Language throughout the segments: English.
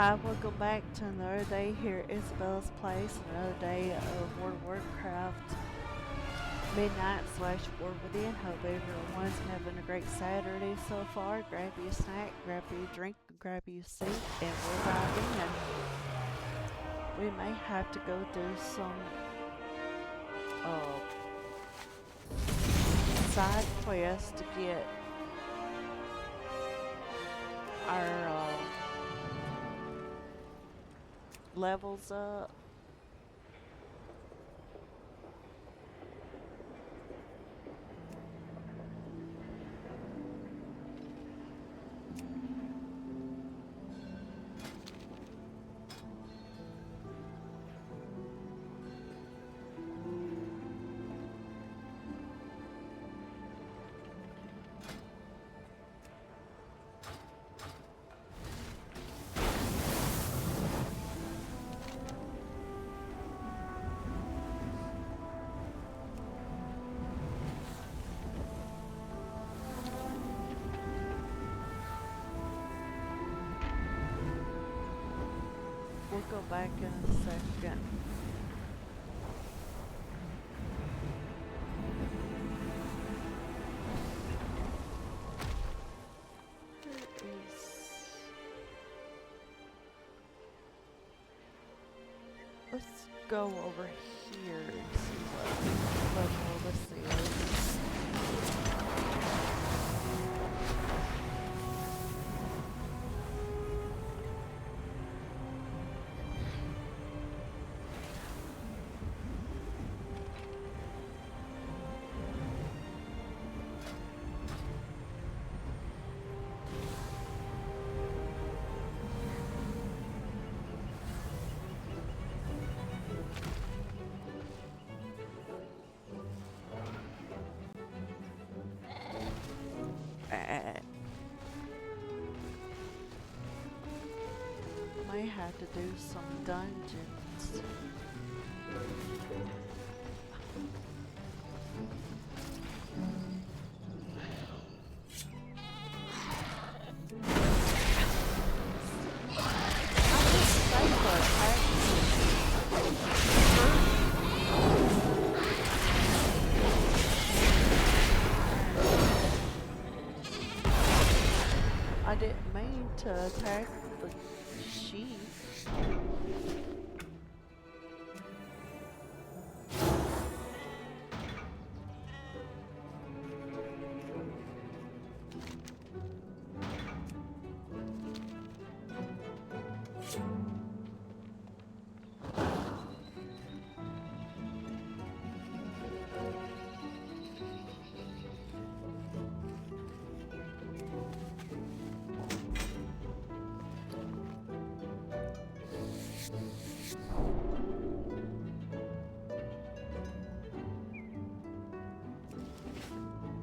Hi, welcome back to another day here at Isabella's Place, another day of World of Warcraft Midnight slash War Within. Hope everyone's having a great Saturday so far. Grab you a snack, grab you a drink, grab you a seat, and we'll dive in. We may have to go do some uh, side quests to get our levels up. We'll go back in a second. Let's go over here and see what level this is. Might have to do some dungeons. I didn't mean to attack the sheep.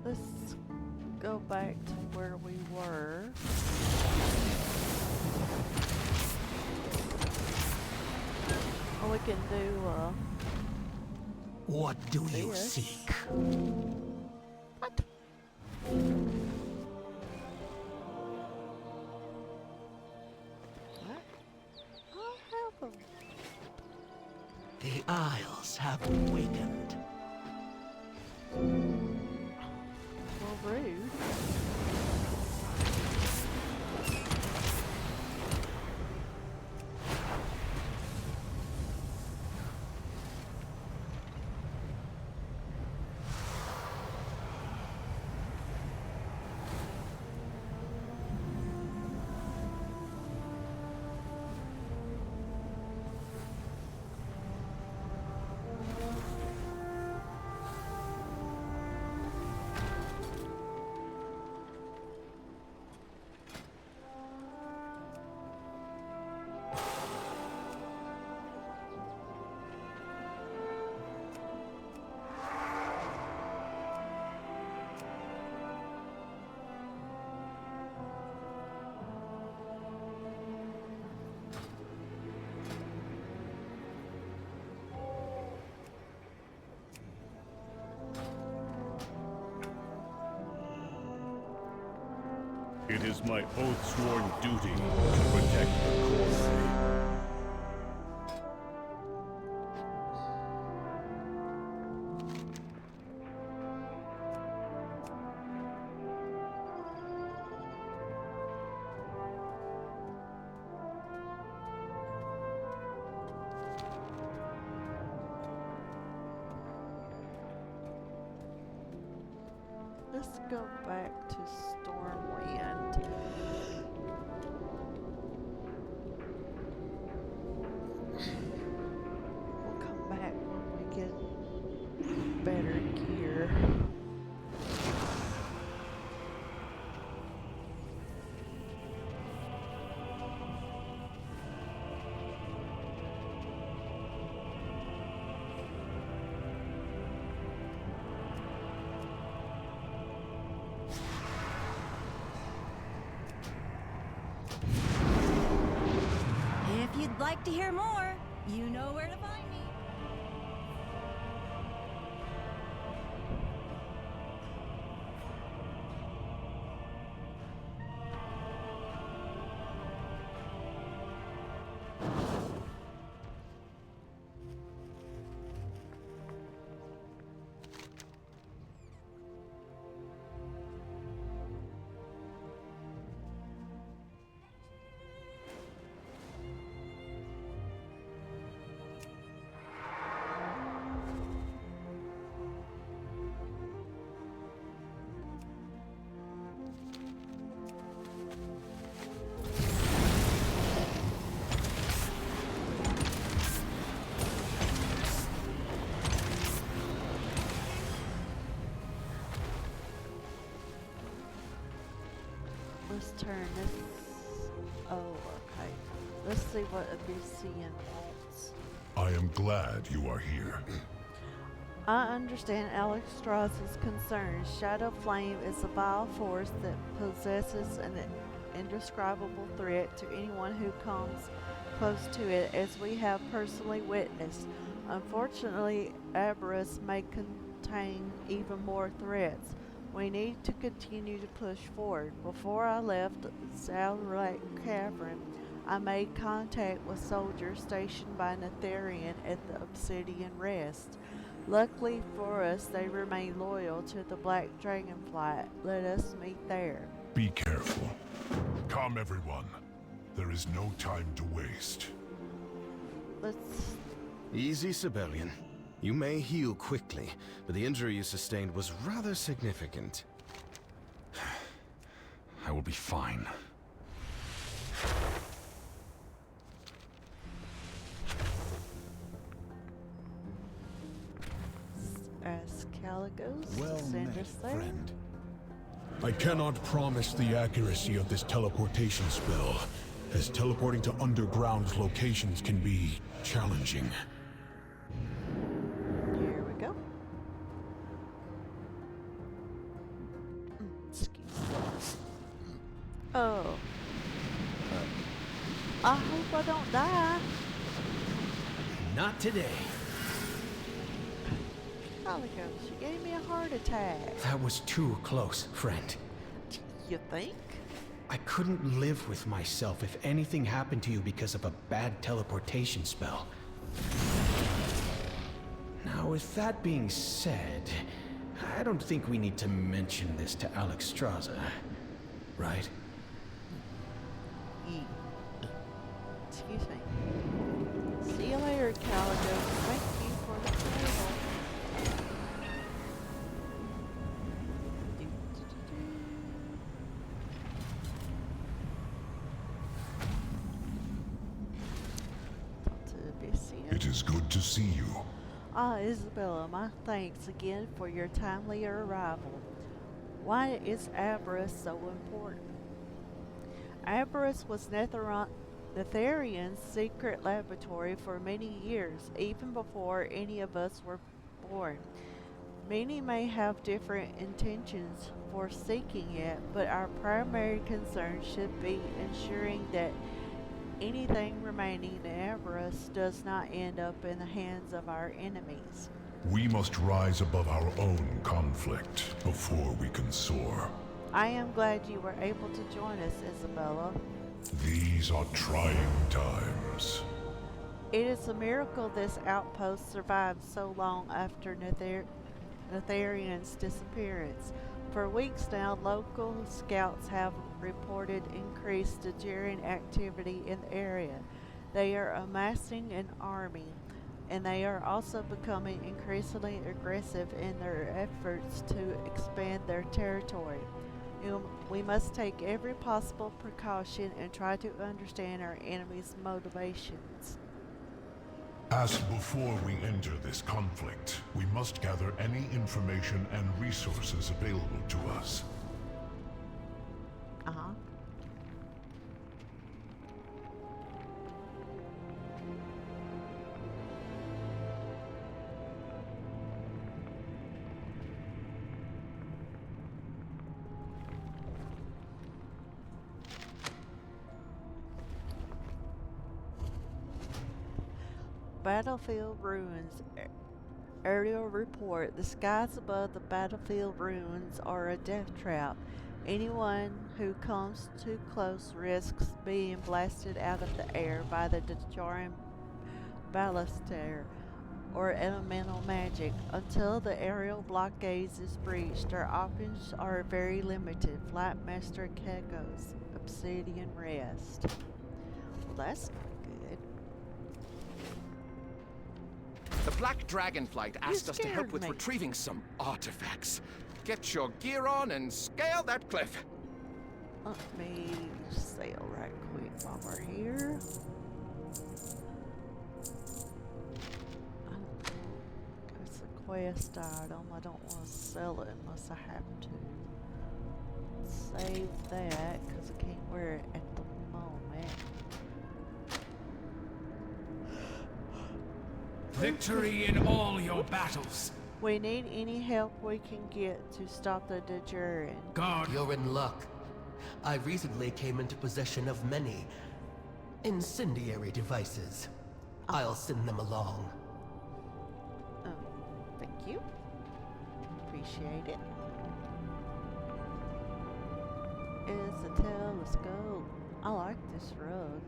Let's go back to where we were. Or we can do what do you this. seek? What? What? I'll help them. The Isles have awakened. Well, rude. It is my oath-sworn duty to protect the core. Let's go back to Stormwind. We'll come back when we get better gear. If you'd like to hear more, you know where to find me. Let's turn this. Oh, okay. Let's see what Abyssian wants. I am glad you are here. I understand Alexstrasza's concerns. Shadow Flame is a vile force that possesses an indescribable threat to anyone who comes close to it, as we have personally witnessed. Unfortunately, Aberrus may contain even more threats. We need to continue to push forward. Before I left Zalrak Cavern, I made contact with soldiers stationed by Netherian at the Obsidian Rest. Luckily for us, they remain loyal to the Black Dragonflight. Let us meet there. Be careful. Come, everyone. There is no time to waste. Let's... Easy, Sibelian. You may heal quickly, but the injury you sustained was rather significant. I will be fine. As Caligos Well to send met, us there. friend. I cannot promise the accuracy of this teleportation spell, as teleporting to underground locations can be challenging. Here we go. Excuse me. Oh. I hope I don't die. Not today. Caligos, you gave me a heart attack. That was too close, friend. You think? I couldn't live with myself if anything happened to you because of a bad teleportation spell. Now, with that being said, I don't think we need to mention this to Alexstrasza, right? Excuse me. See you later, Caligos. Thank you for the table. It is good to see you. Ah, Isabella, my thanks again for your timely arrival. Why is Aberrus so important? Aberrus was Netherian's secret laboratory for many years, even before any of us were born. Many may have different intentions for seeking it, but our primary concern should be ensuring that anything remaining in Aberrus does not end up in the hands of our enemies. We must rise above our own conflict before we can soar. I am glad you were able to join us, Isabella. These are trying times. It is a miracle this outpost survived so long after Netherian's disappearance. For weeks now, local scouts have reported increased Dajarian activity in the area. They are amassing an army, and they are also becoming increasingly aggressive in their efforts to expand their territory. We must take every possible precaution and try to understand our enemy's motivations. As before we enter this conflict, we must gather any information and resources available to us. Uh-huh. Battlefield ruins. Aerial report. The skies above the battlefield ruins are a death trap. Anyone who comes too close risks being blasted out of the air by the Dajarian ballistaire or elemental magic. Until the aerial blockades is breached, our options are very limited. Flightmaster Keko's Obsidian Rest. Well, that's good. The Black Dragonflight asked us to help scared with me. retrieving some artifacts. Get your gear on and scale that cliff. Let me sail right quick while we're here. It's a quest item. I don't want to sell it unless I have to. Save that because I can't wear it at the moment. Victory in all your battles. We need any help we can get to stop the Dajarian. God. You're in luck. I recently came into possession of many incendiary devices. I'll send them along. Oh, thank you. Appreciate it. It's a telescope. I like this rug.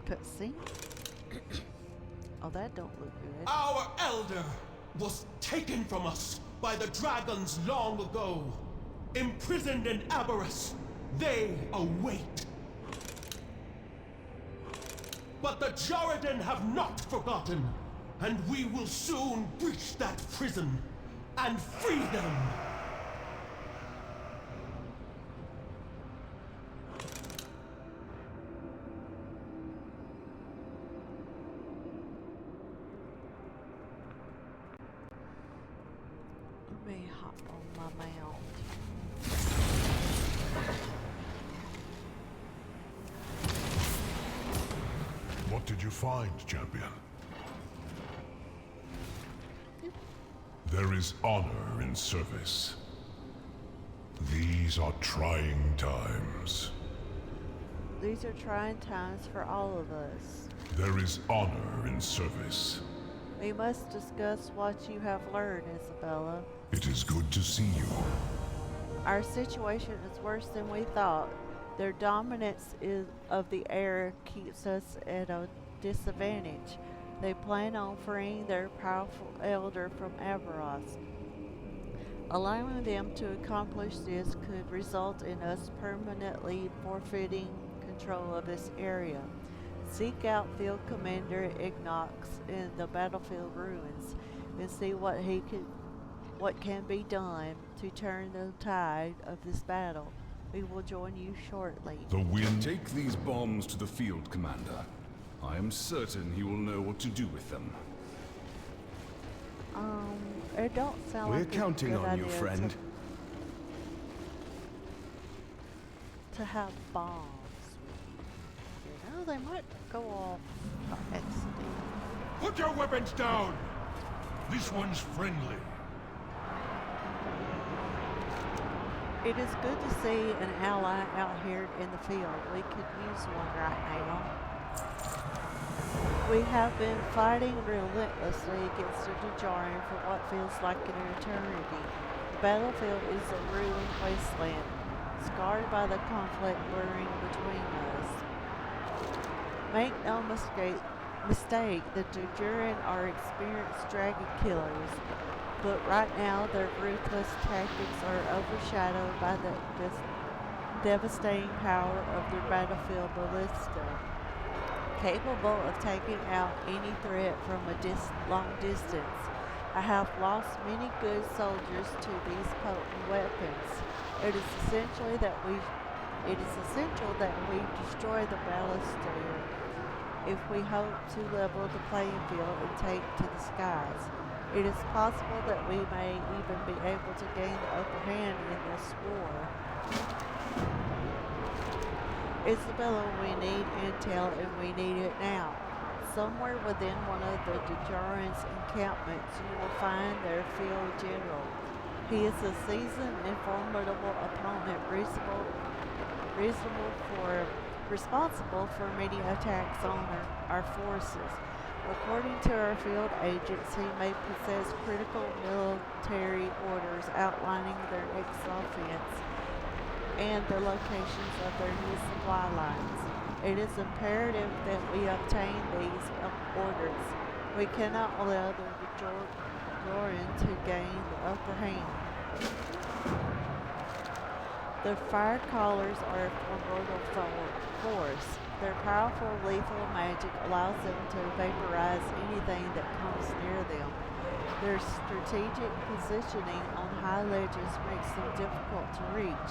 Cutscene. Oh, that don't look good. Our elder was taken from us by the dragons long ago. Imprisoned in Aberrus, they await. But the Jordan have not forgotten, and we will soon breach that prison and free them. Let me hop on my mount. What did you find, champion? There is honor in service. These are trying times. These are trying times for all of us. There is honor in service. We must discuss what you have learned, Isabella. It is good to see you. Our situation is worse than we thought. Their dominance of the air keeps us at a disadvantage. They plan on freeing their powerful elder from Aberrus. Allowing them to accomplish this could result in us permanently forfeiting control of this area. Seek out Field Commander Ignox in the battlefield ruins and see what can be done to turn the tide of this battle. We will join you shortly. The wind. Take these bombs to the field, Commander. I am certain he will know what to do with them. It don't sound We're like counting a good on you, idea friend. to have bombs. You know, they might go off by accident. Put your weapons down! This one's friendly. It is good to see an ally out here in the field. We could use one right now. We have been fighting relentlessly against the Dajarian for what feels like an eternity. The battlefield is a ruined wasteland, scarred by the conflict brewing between us. Make no mistake, the Dajarian are experienced dragon killers, but right now their ruthless tactics are overshadowed by the devastating power of their battlefield ballista, capable of taking out any threat from a long distance. I have lost many good soldiers to these potent weapons. It is essential that we destroy the ballista if we hope to level the playing field and take to the skies. It is possible that we may even be able to gain the upper hand in this war. Isabella, we need intel and we need it now. Somewhere within one of the Dajarian's encampments you will find their field general. He is a seasoned and formidable opponent responsible for many attacks on our forces. According to our field agents, he may possess critical military orders outlining their next offense and the locations of their new supply lines. It is imperative that we obtain these orders. We cannot allow the Dajarian to gain the upper hand. The fire callers are a formidable force. Their powerful lethal magic allows them to vaporize anything that comes near them. Their strategic positioning on high ledges makes them difficult to reach,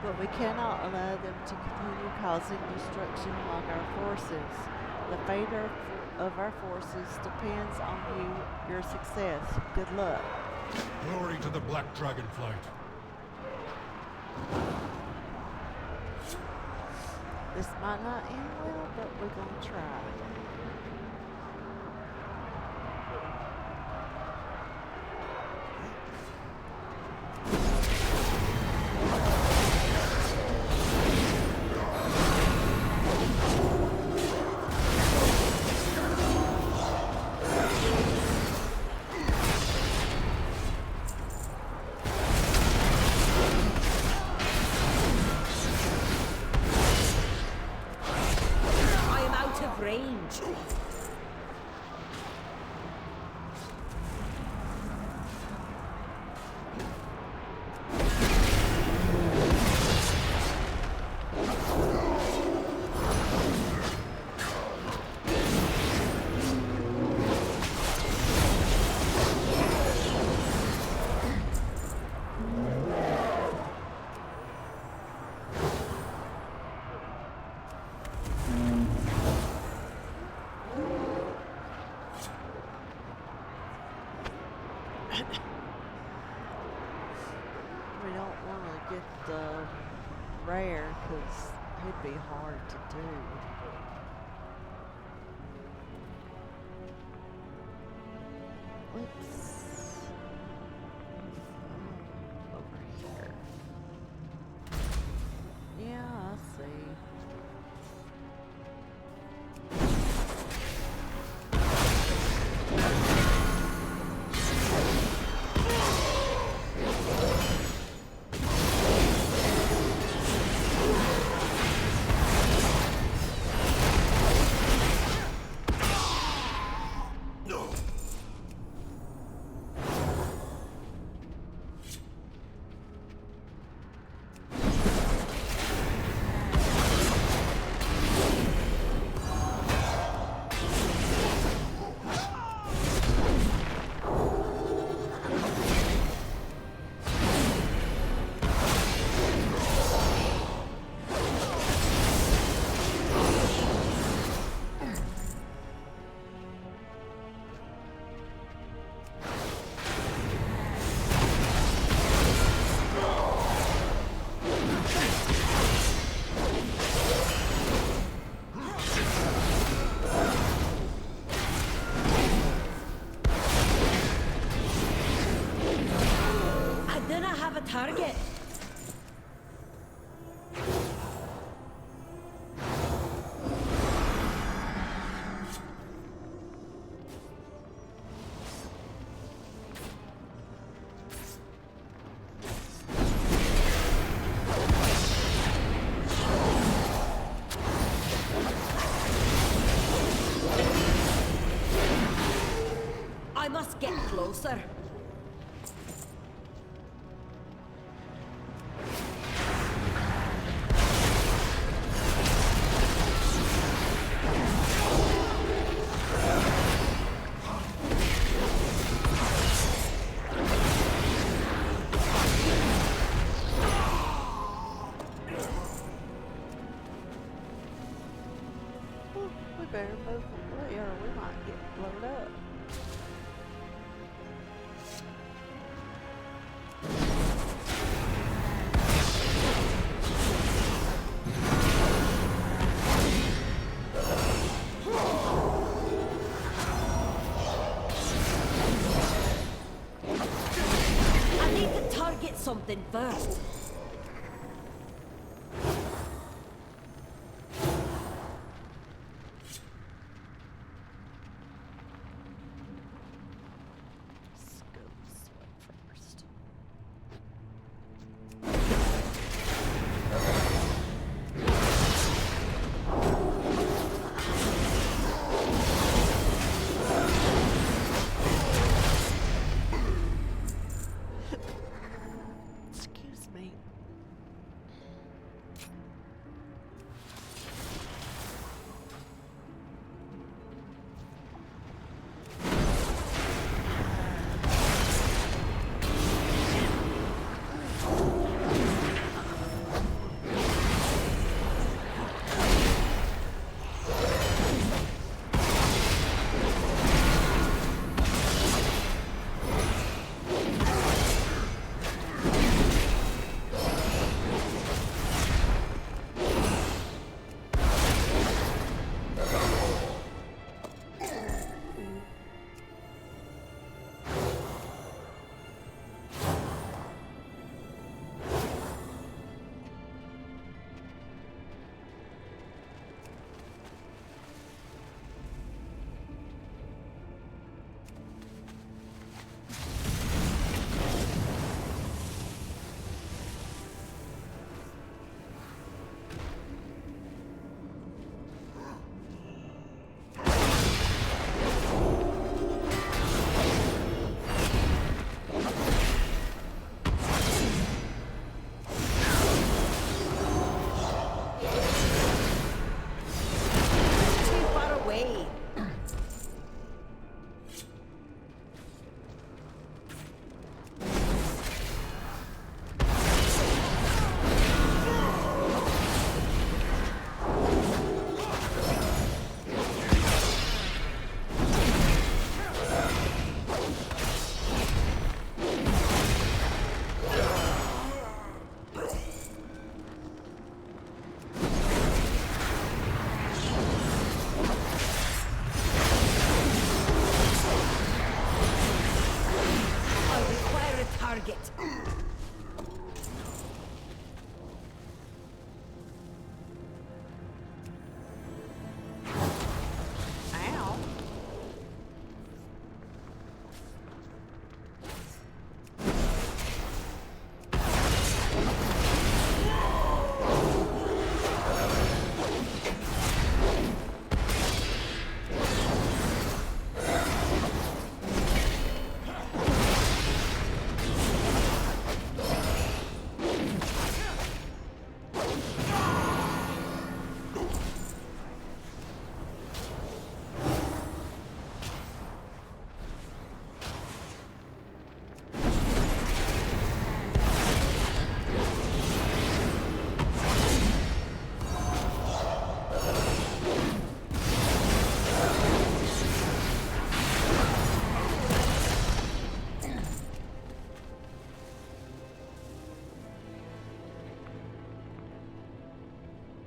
but we cannot allow them to continue causing destruction among our forces. The fate of our forces depends on your success. Good luck. Glory to the Black Dragon Flight. This might not end well, but we're gonna try. Range. We don't want to get the rare because it'd be hard to do. Let's over here. Yeah, I see. I must get closer. We better move away or we might get blown up. I need to target something first. Scope sweat first. Excuse me. Too far away. I require a target. Ow.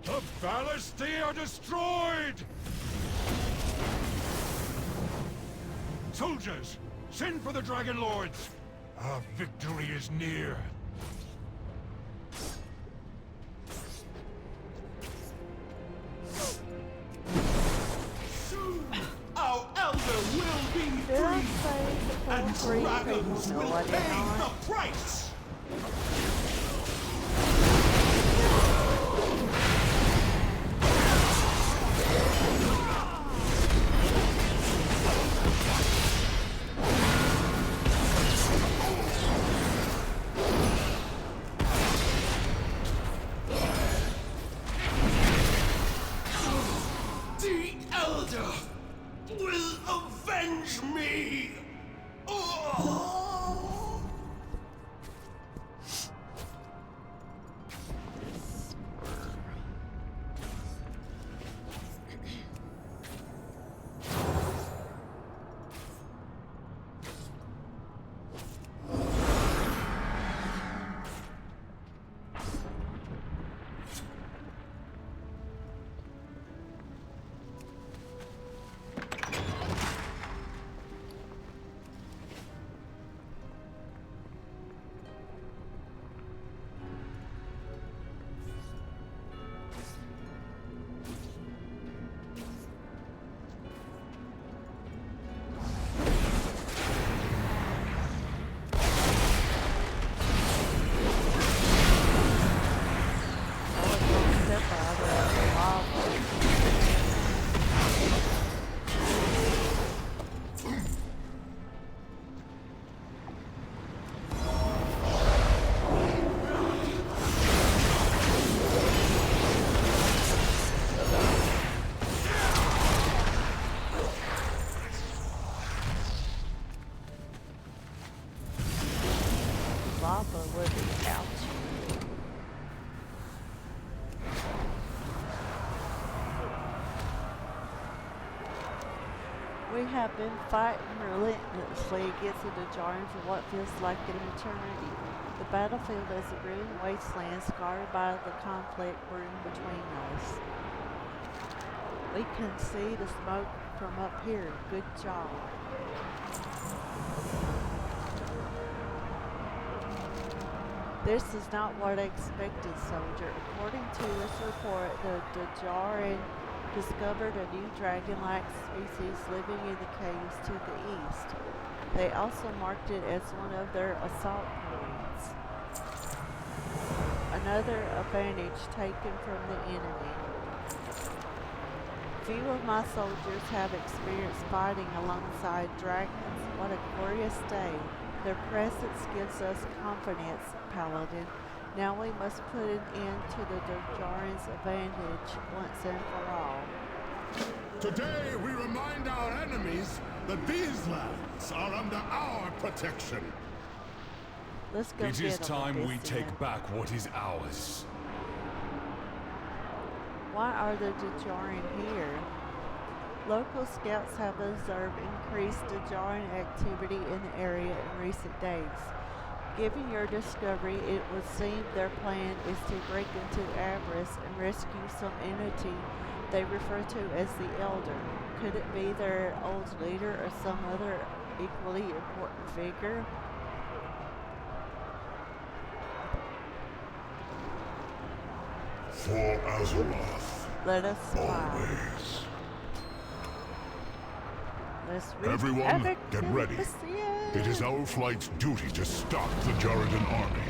The Ballistae are destroyed! Soldiers, send for the Dragon Lords! Our victory is near. Soon, our elder will be Did I free, say the and full free? dragons No, will I did pay not. the price! but would be. Ouch. We have been fighting relentlessly against the Dajarians for what feels like an eternity. The battlefield is a ruined wasteland scarred by the conflict brewing between us. We can see the smoke from up here. Good job. This is not what I expected, soldier. According to this report, the Dajarian discovered a new dragon-like species living in the caves to the east. They also marked it as one of their assault points. Another advantage taken from the enemy. Few of my soldiers have experience fighting alongside dragons. What a glorious day. Their presence gives us confidence, Paladin. Now we must put an end to the Dajarian's advantage once and for all. Today we remind our enemies that these lands are under our protection. Let's go It get is 'em time with we this take then. back what is ours. Why are the Dajarian here? Local scouts have observed increased Dajarian activity in the area in recent days. Given your discovery, it would seem their plan is to break into Avarice and rescue some entity they refer to as the Elder. Could it be their old leader or some other equally important figure? For Azeroth, Let us spy. always. Let's wreak Everyone, havoc get in ready. the sea. It is our flight's duty to stop the Jarradan army.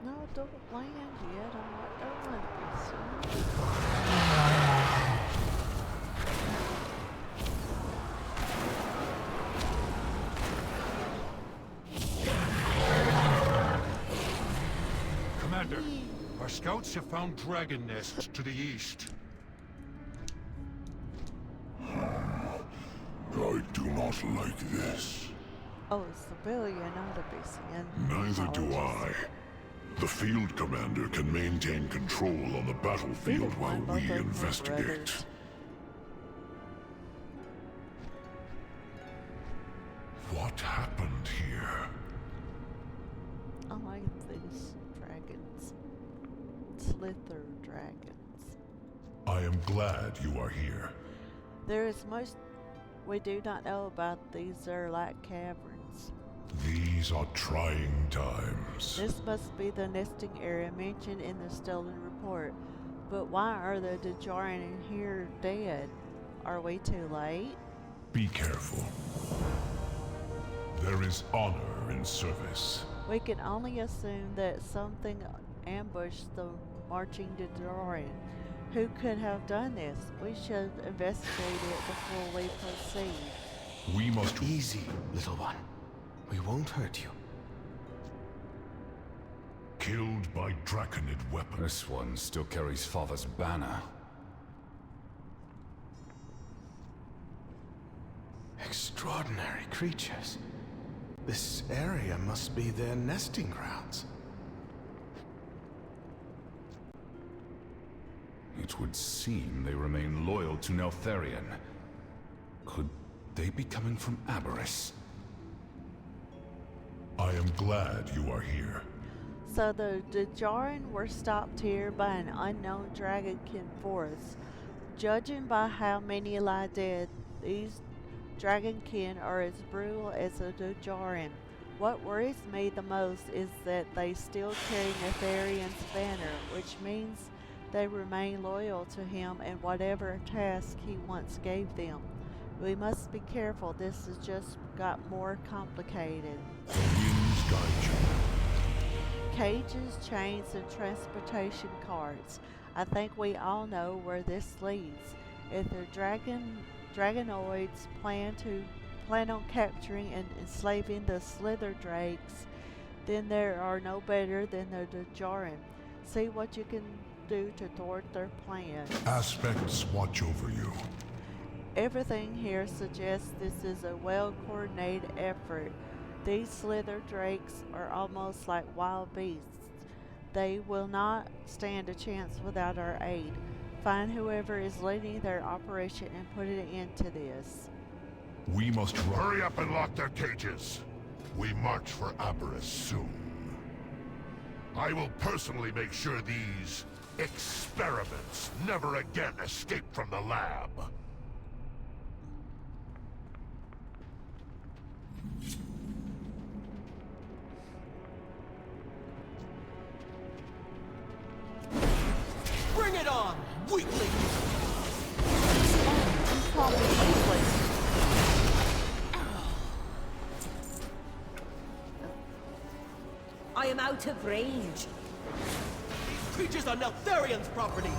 No, don't land yet. I'm not done with this. Commander, our scouts have found dragon nests to the east. I do not like this. Oh, civilian ought to be seeing. Neither do I. The field commander can maintain control on the battlefield while we investigate. What happened here? I like these dragons. Slither dragons. I am glad you are here. There is much we do not know about these Zerlak caverns. These are trying times. This must be the nesting area mentioned in the stolen report. But why are the Dajarian in here dead? Are we too late? Be careful. There is honor in service. We can only assume that something ambushed the marching Dajarian. Who could have done this? We should investigate it before we proceed. We must... Easy, little one. We won't hurt you. Killed by draconid weapons. This one still carries Father's banner. Extraordinary creatures. This area must be their nesting grounds. It would seem they remain loyal to Neltharion. Could they be coming from Avarice? I am glad you are here. So the Dajarian were stopped here by an unknown dragonkin force. Judging by how many lie dead, these dragonkin are as brutal as a Dojarin. What worries me the most is that they still carry Netherian's banner, which means they remain loyal to him and whatever task he once gave them. We must be careful, this has just got more complicated. The winds guide you. Cages, chains, and transportation carts. I think we all know where this leads. If the dragonoids plan on capturing and enslaving the slither drakes, then there are no better than the Dojarin. See what you can do to thwart their plan. Aspects watch over you. Everything here suggests this is a well-coordinated effort. These slither drakes are almost like wild beasts. They will not stand a chance without our aid. Find whoever is leading their operation and put an end to this. We must hurry up and lock their cages. We march for Aberrus soon. I will personally make sure these experiments never again escape from the lab. Bring it on, weakling! You call me weakling. I am out of range. Creatures are Neltharian's property!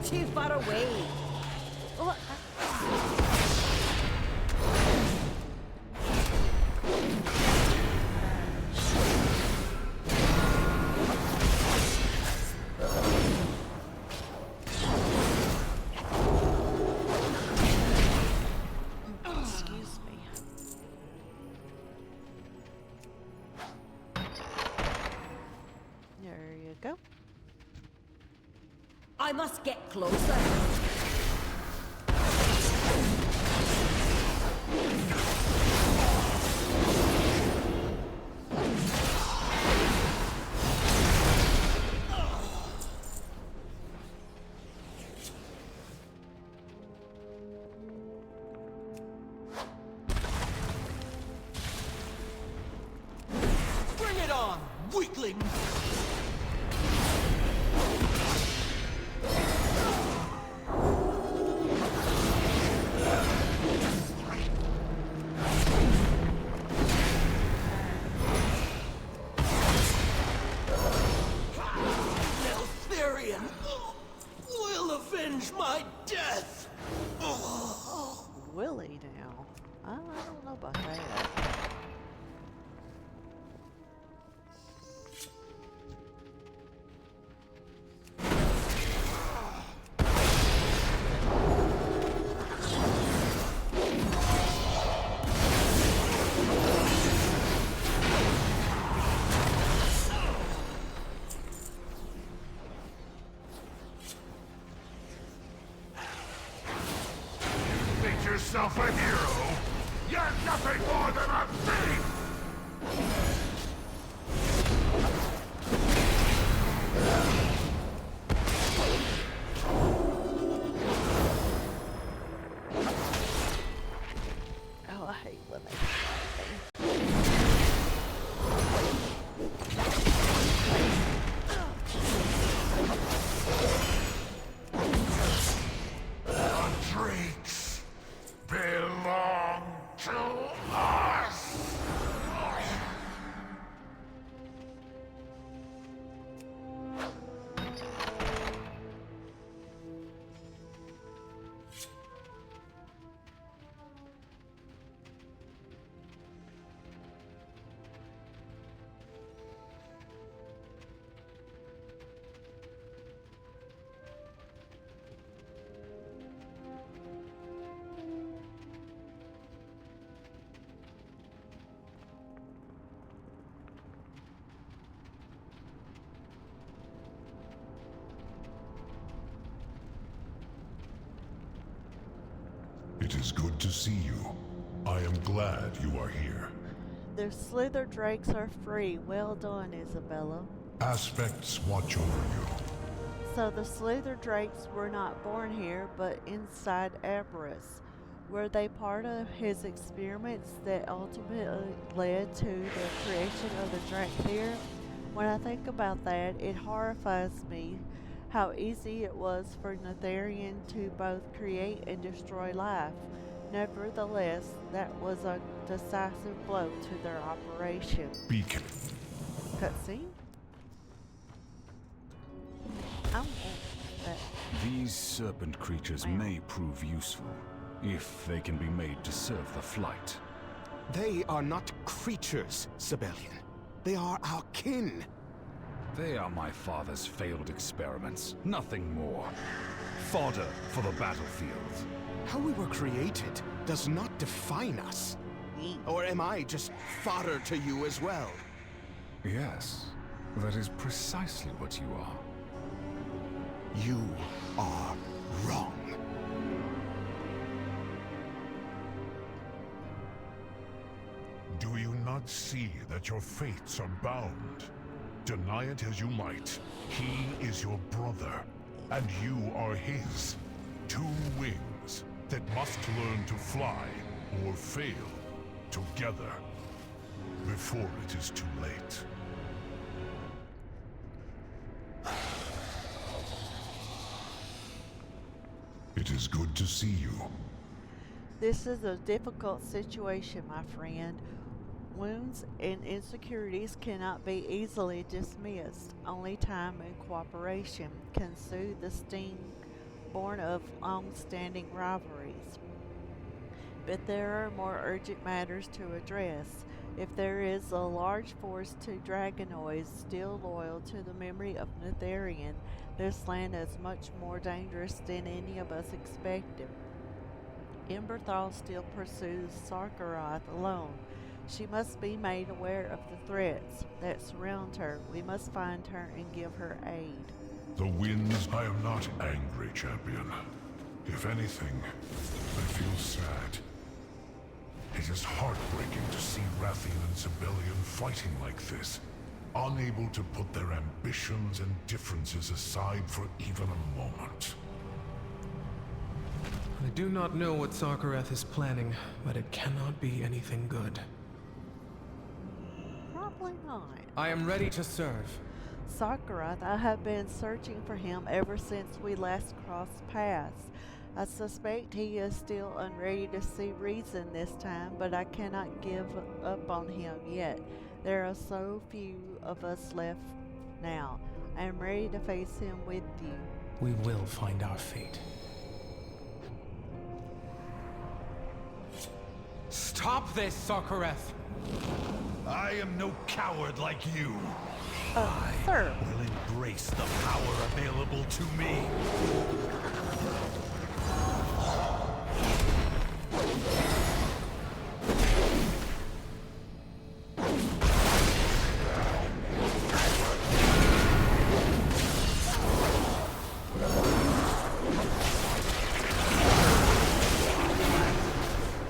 Too far away. What? Excuse me. There you go. I must get closer. Bring it on, weakling! Neltharian will avenge my death! Willie now. I don't know about that. Think yourself a hero? You're nothing more than a thief! Oh, I hate when they do that. The drakes belong to us! It is good to see you. I am glad you are here. The slither drakes are free. Well done, Isabella. Aspects watch over you. So the slither drakes were not born here, but inside Aberrus. Were they part of his experiments that ultimately led to the creation of the Drakthir? When I think about that, it horrifies me how easy it was for Netherian to both create and destroy life. Nevertheless, that was a decisive blow to their operation. Beacon. Cutscene? I'm that. These serpent creatures may prove useful, if they can be made to serve the flight. They are not creatures, Sibelian. They are our kin. They are my father's failed experiments, nothing more. Fodder for the battlefield. How we were created does not define us. Or am I just fodder to you as well? Yes, that is precisely what you are. You are wrong. Do you not see that your fates are bound? Deny it as you might, he is your brother, and you are his. Two wings that must learn to fly or fail together before it is too late. It is good to see you. This is a difficult situation, my friend. Wounds and insecurities cannot be easily dismissed. Only time and cooperation can soothe the sting born of long-standing rivalries. But there are more urgent matters to address. If there is a large force of Dragonoids still loyal to the memory of Netherian, this land is much more dangerous than any of us expected. Emberthal still pursues Sarkaroth alone. She must be made aware of the threats that surround her. We must find her and give her aid. The winds, I am not angry, champion. If anything, I feel sad. It is heartbreaking to see Rathian and Sibelian fighting like this, unable to put their ambitions and differences aside for even a moment. I do not know what Sarkareth is planning, but it cannot be anything good. Probably not. I am ready to serve. Sarkaroth, I have been searching for him ever since we last crossed paths. I suspect he is still unready to see reason this time, but I cannot give up on him yet. There are so few of us left now. I am ready to face him with you. We will find our fate. Stop this, Sarkareth! I am no coward like you. Sir. Will embrace the power available to me.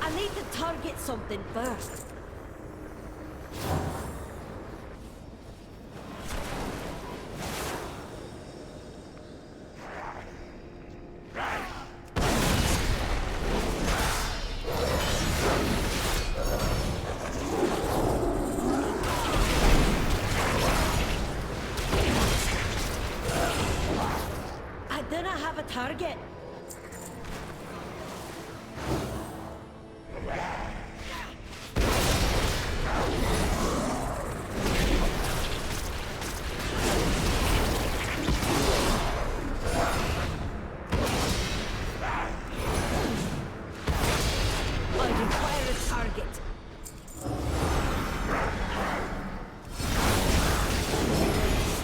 I need to target something first. I don't have a target. I require a target.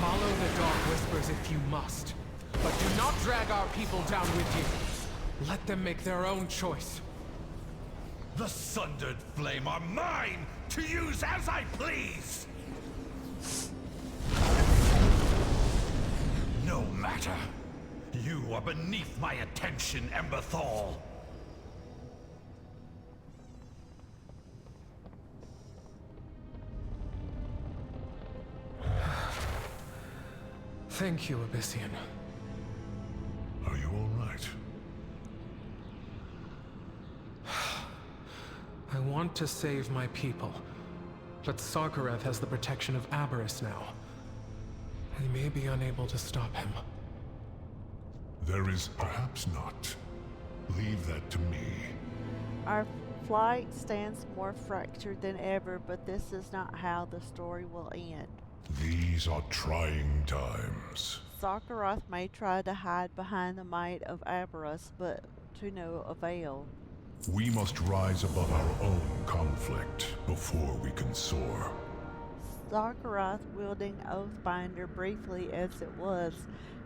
Follow the dark whispers if you must, but do not drag our people down with you. Let them make their own choice. The sundered flame are mine to use as I please. No matter. You are beneath my attention, Emberthal. Thank you, Abyssian. Are you all right? want to save my people, but Sarkareth has the protection of Aberrus now. I may be unable to stop him. There is perhaps not. Leave that to me. Our flight stands more fractured than ever, but this is not how the story will end. These are trying times. Sarkaroth may try to hide behind the might of Aberrus, but to no avail. We must rise above our own conflict before we can soar. Sarkaroth, wielding Oathbinder briefly as it was,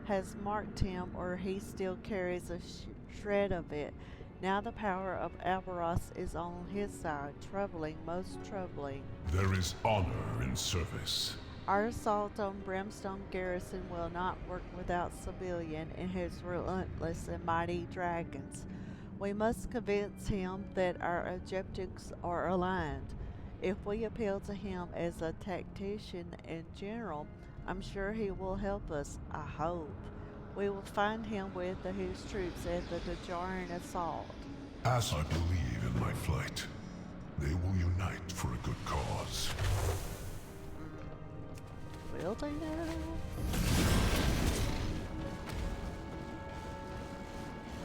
has marked him, or he still carries a shred of it. Now the power of Aberrus is on his side, troubling, most troubling. There is honor in service. Our assault on Brimstone Garrison will not work without Civilian and his relentless and mighty dragons. We must convince him that our objectives are aligned. If we appeal to him as a tactician and general, I'm sure he will help us, I hope. We will find him with his troops at the Dajaran assault. As I believe in my flight, they will unite for a good cause. Will they now?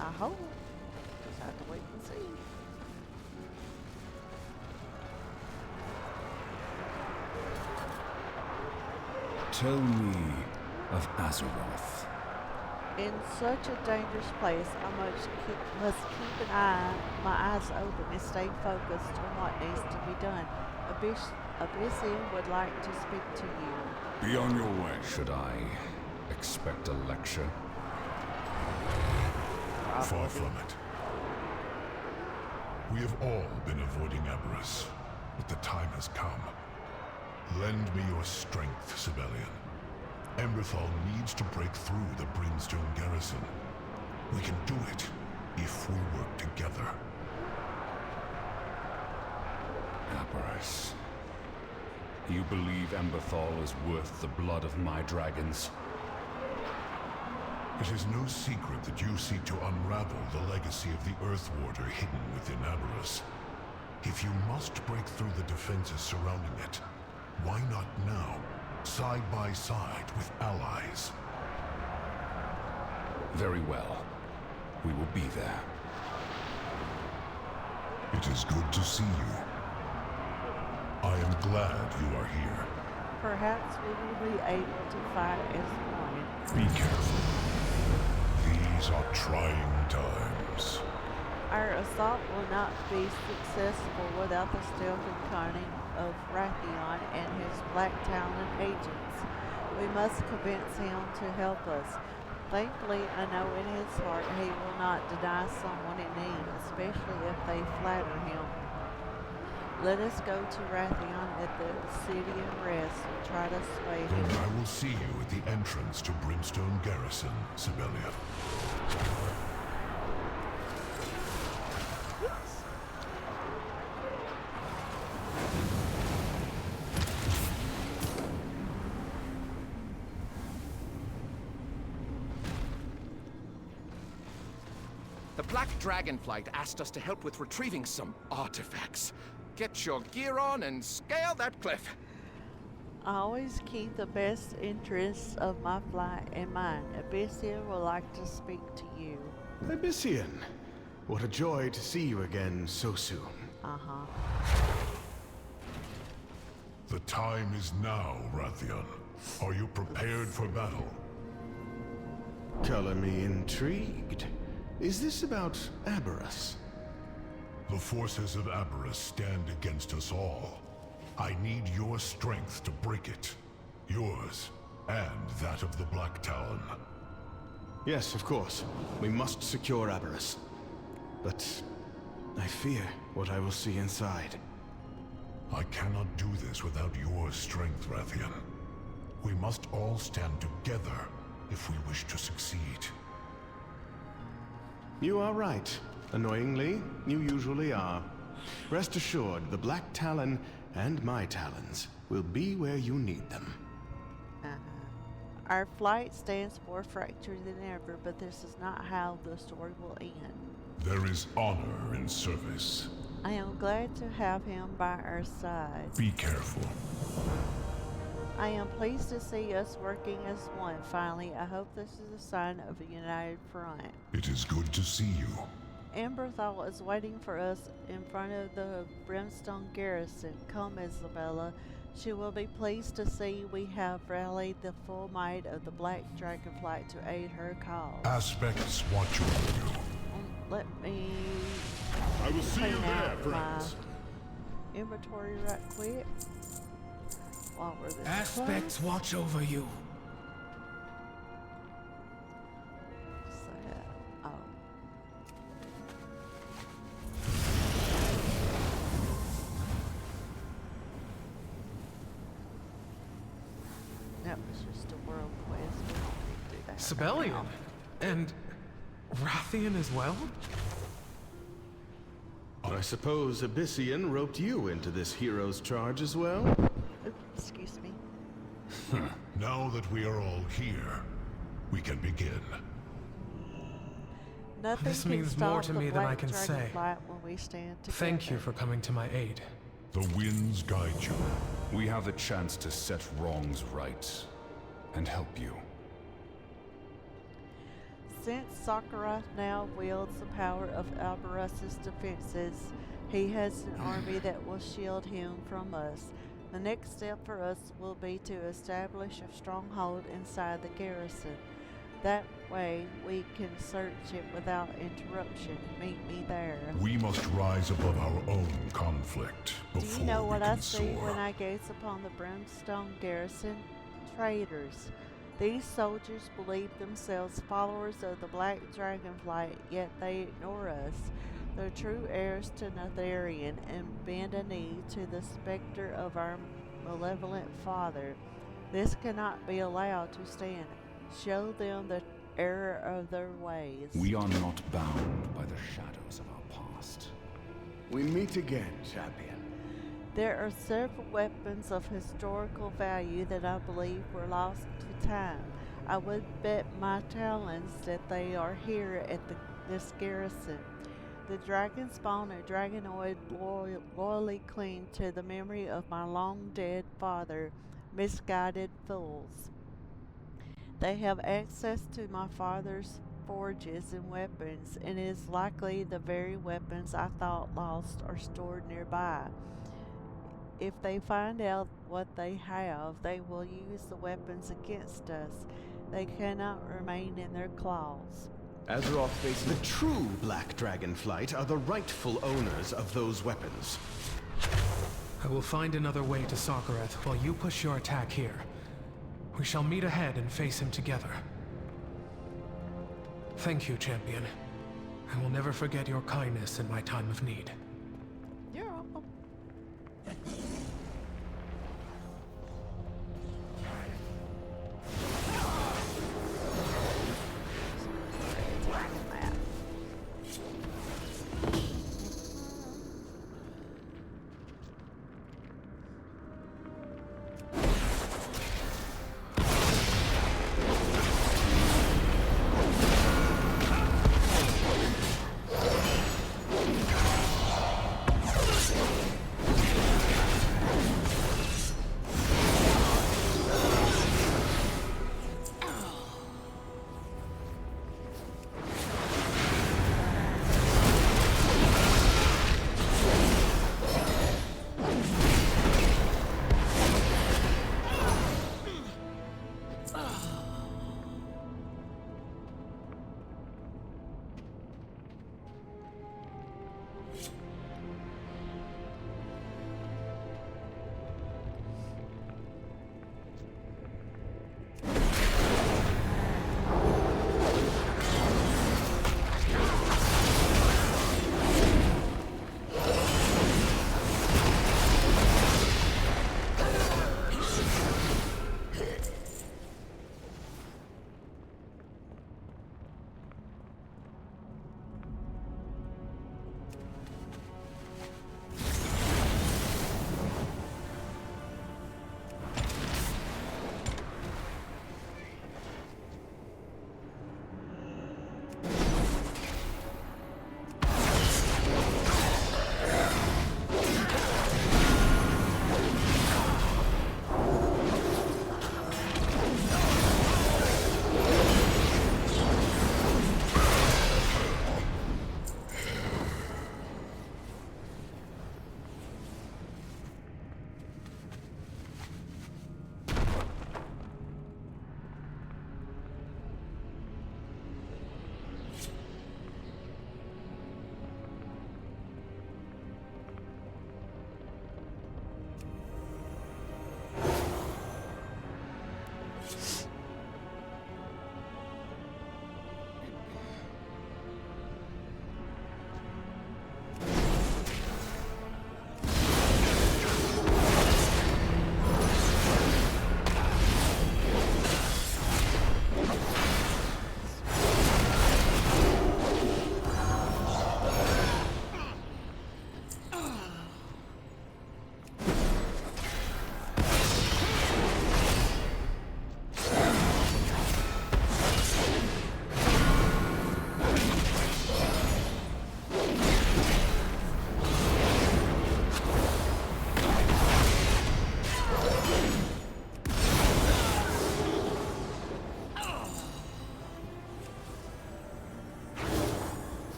I hope. Just have to wait and see. Tell me of Azeroth. In such a dangerous place, I must keep my eyes open and stay focused on what needs to be done. Abyssian would like to speak to you. Be on your way. Should I expect a lecture? Far from it. We have all been avoiding Aberrus, but the time has come. Lend me your strength, Sibelian. Emberthal needs to break through the Brimstone Garrison. We can do it if we work together. Aberrus. You believe Emberthal is worth the blood of my dragons? It is no secret that you seek to unravel the legacy of the Earthwarder hidden within Aberrus. If you must break through the defenses surrounding it, why not now, side by side with allies? Very well. We will be there. It is good to see you. I am glad you are here. Perhaps we will be able to fight as one. Be careful. These are trying times. Our assault will not be successful without the stealth and cunning of Rathion and his Black Talon agents. We must convince him to help us. Thankfully, I know in his heart he will not deny someone in need, especially if they flatter him. Let us go to Rathion at the City of Rest and try to sway him. Then I will see you at the entrance to Brimstone Garrison, Sibelian. The Black Dragonflight asked us to help with retrieving some artifacts. Get your gear on and scale that cliff. I always keep the best interests of my flight in mind. Abyssian would like to speak to you. Abyssian, what a joy to see you again so soon. The time is now, Rathion. Are you prepared for battle? Color me intrigued. Is this about Aberrus? The forces of Aberrus stand against us all. I need your strength to break it. Yours, and that of the Black Talon. Yes, of course. We must secure Aberrus. But I fear what I will see inside. I cannot do this without your strength, Rathion. We must all stand together if we wish to succeed. You are right. Annoyingly, you usually are. Rest assured, the Black Talon and my talons will be where you need them. Our flight stands more fractured than ever, but this is not how the story will end. There is honor in service. I am glad to have him by our side. Be careful. I am pleased to see us working as one. Finally, I hope this is a sign of a united front. It is good to see you. Emberthal is waiting for us in front of the Brimstone garrison. Come, Isabella. She will be pleased to see we have rallied the full might of the Black Dragonflight to aid her cause. Aspects watch over you. Let me I will see you clean there, out my friends. inventory right quick while we're this Aspects close. watch over you. So, oh. That was just a world quest. We don't need to do that. right Sibelian? now. And Rathian as well? I suppose Abyssian roped you into this hero's charge as well? Oops, excuse me. Now that we are all here, we can begin. Nothing This can means stop more to the me than I Black can say. Dragonflight when we stand together. Thank you for coming to my aid. The winds guide you. We have the chance to set wrongs right and help you. Since Sakura now wields the power of Alberus's defenses, he has an army that will shield him from us. The next step for us will be to establish a stronghold inside the garrison. That way we can search it without interruption. Meet me there. We must rise above our own conflict Do before you know what we I can see soar. when I gaze upon the Brimstone garrison? Traitors. These soldiers believe themselves followers of the Black Dragonflight, yet they ignore us, the true heirs to Notherian, and bend a knee to the specter of our malevolent father. This cannot be allowed to stand. Show them the error of their ways. We are not bound by the shadows of our past. We meet again, champion. There are several weapons of historical value that I believe were lost to time. I would bet my talons that they are here at this garrison. The dragon spawn and dragonoid loyally cling to the memory of my long dead father, misguided fools. They have access to my father's forges and weapons, and it is likely the very weapons I thought lost are stored nearby. If they find out what they have, they will use the weapons against us. They cannot remain in their claws. Azeroth faces the true Black Dragonflight are the rightful owners of those weapons. I will find another way to Sarkareth while you push your attack here. We shall meet ahead and face him together. Thank you, champion. I will never forget your kindness in my time of need. You're welcome.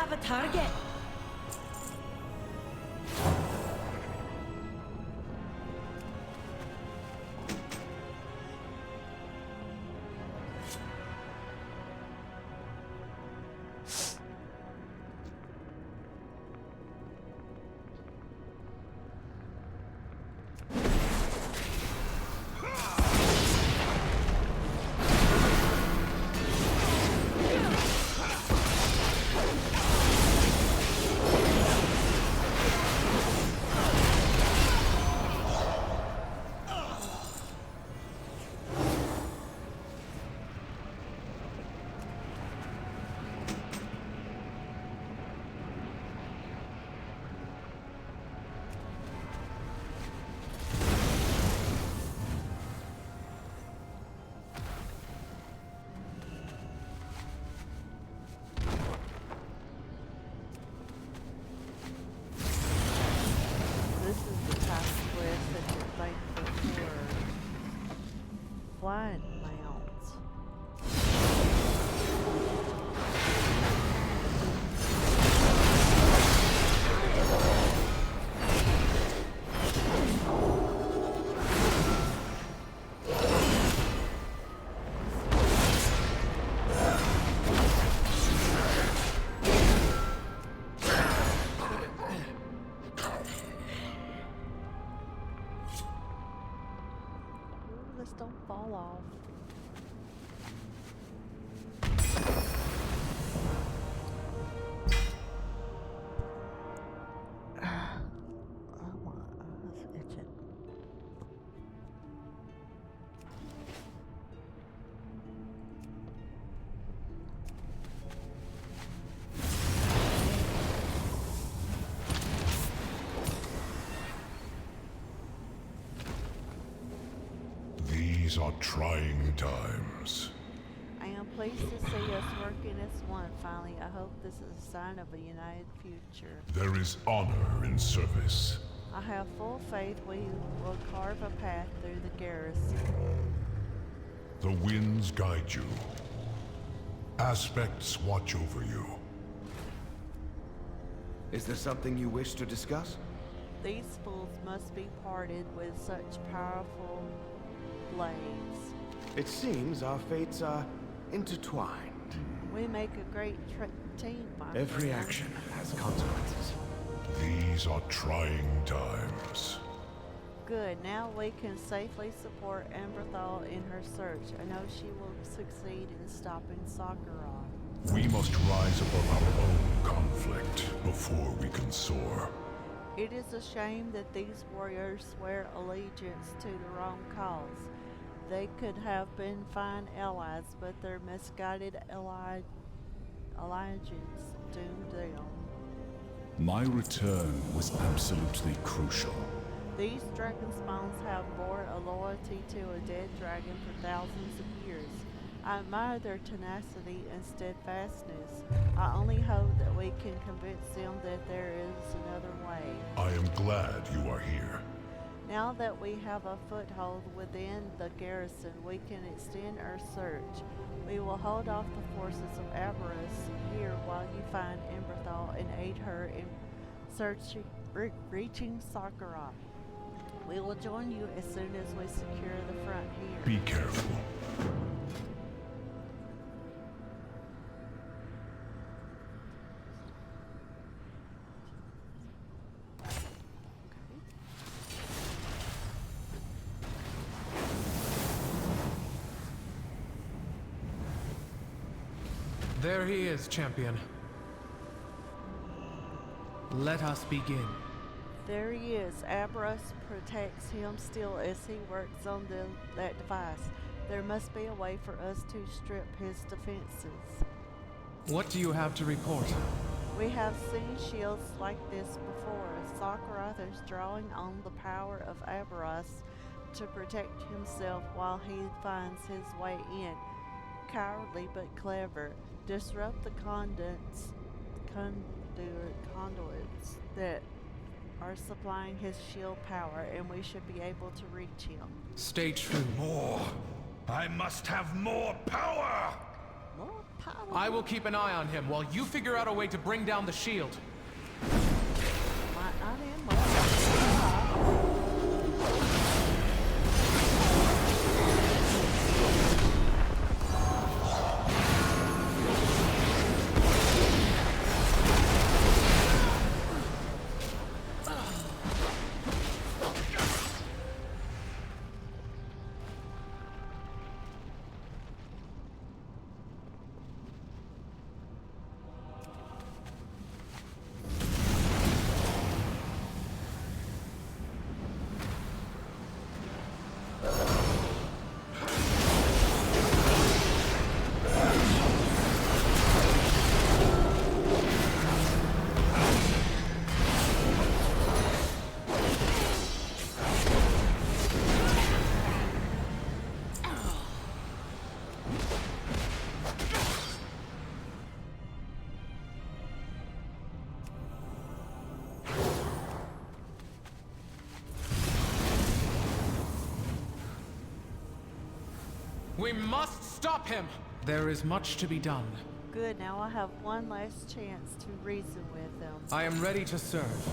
have a target. This is the task list that you're thankful for. Flying mounts. Ooh, this don't fall off. Oh my eyes itching. These are trying times. I am pleased to see us working as one finally. I hope this is a sign of a united future. There is honor in service. I have full faith we will carve a path through the garrison. The winds guide you. Aspects watch over you. Is there something you wish to discuss? These fools must be parted with such powerful blades. It seems our fates are intertwined. We make a great team, my Every friend. action has consequences. These are trying times. Good, now we can safely support Amberthal in her search. I know she will succeed in stopping Sakura. We must rise above our own conflict before we can soar. It is a shame that these warriors swear allegiance to the wrong cause. They could have been fine allies, but their misguided allegiance doomed them. My return was absolutely crucial. These dragon spawns have borne a loyalty to a dead dragon for thousands of years. I admire their tenacity and steadfastness. I only hope that we can convince them that there is another way. I am glad you are here. Now that we have a foothold within the garrison, we can extend our search. We will hold off the forces of Aberrus here while you find Emberthal and aid her in reaching Sakura. We will join you as soon as we secure the front here. Be careful. There he is, champion. Let us begin. There he is. Aberrus protects him still as he works on that device. There must be a way for us to strip his defenses. What do you have to report? We have seen shields like this before. Sakura is drawing on the power of Aberrus to protect himself while he finds his way in. Cowardly but clever. Disrupt the conduits that are supplying his shield power, and we should be able to reach him. Stay true. More! I must have more power! More power. I will keep an eye on him while you figure out a way to bring down the shield. Might not end well. We must stop him! There is much to be done. Good, now I have one last chance to reason with them. I am ready to serve.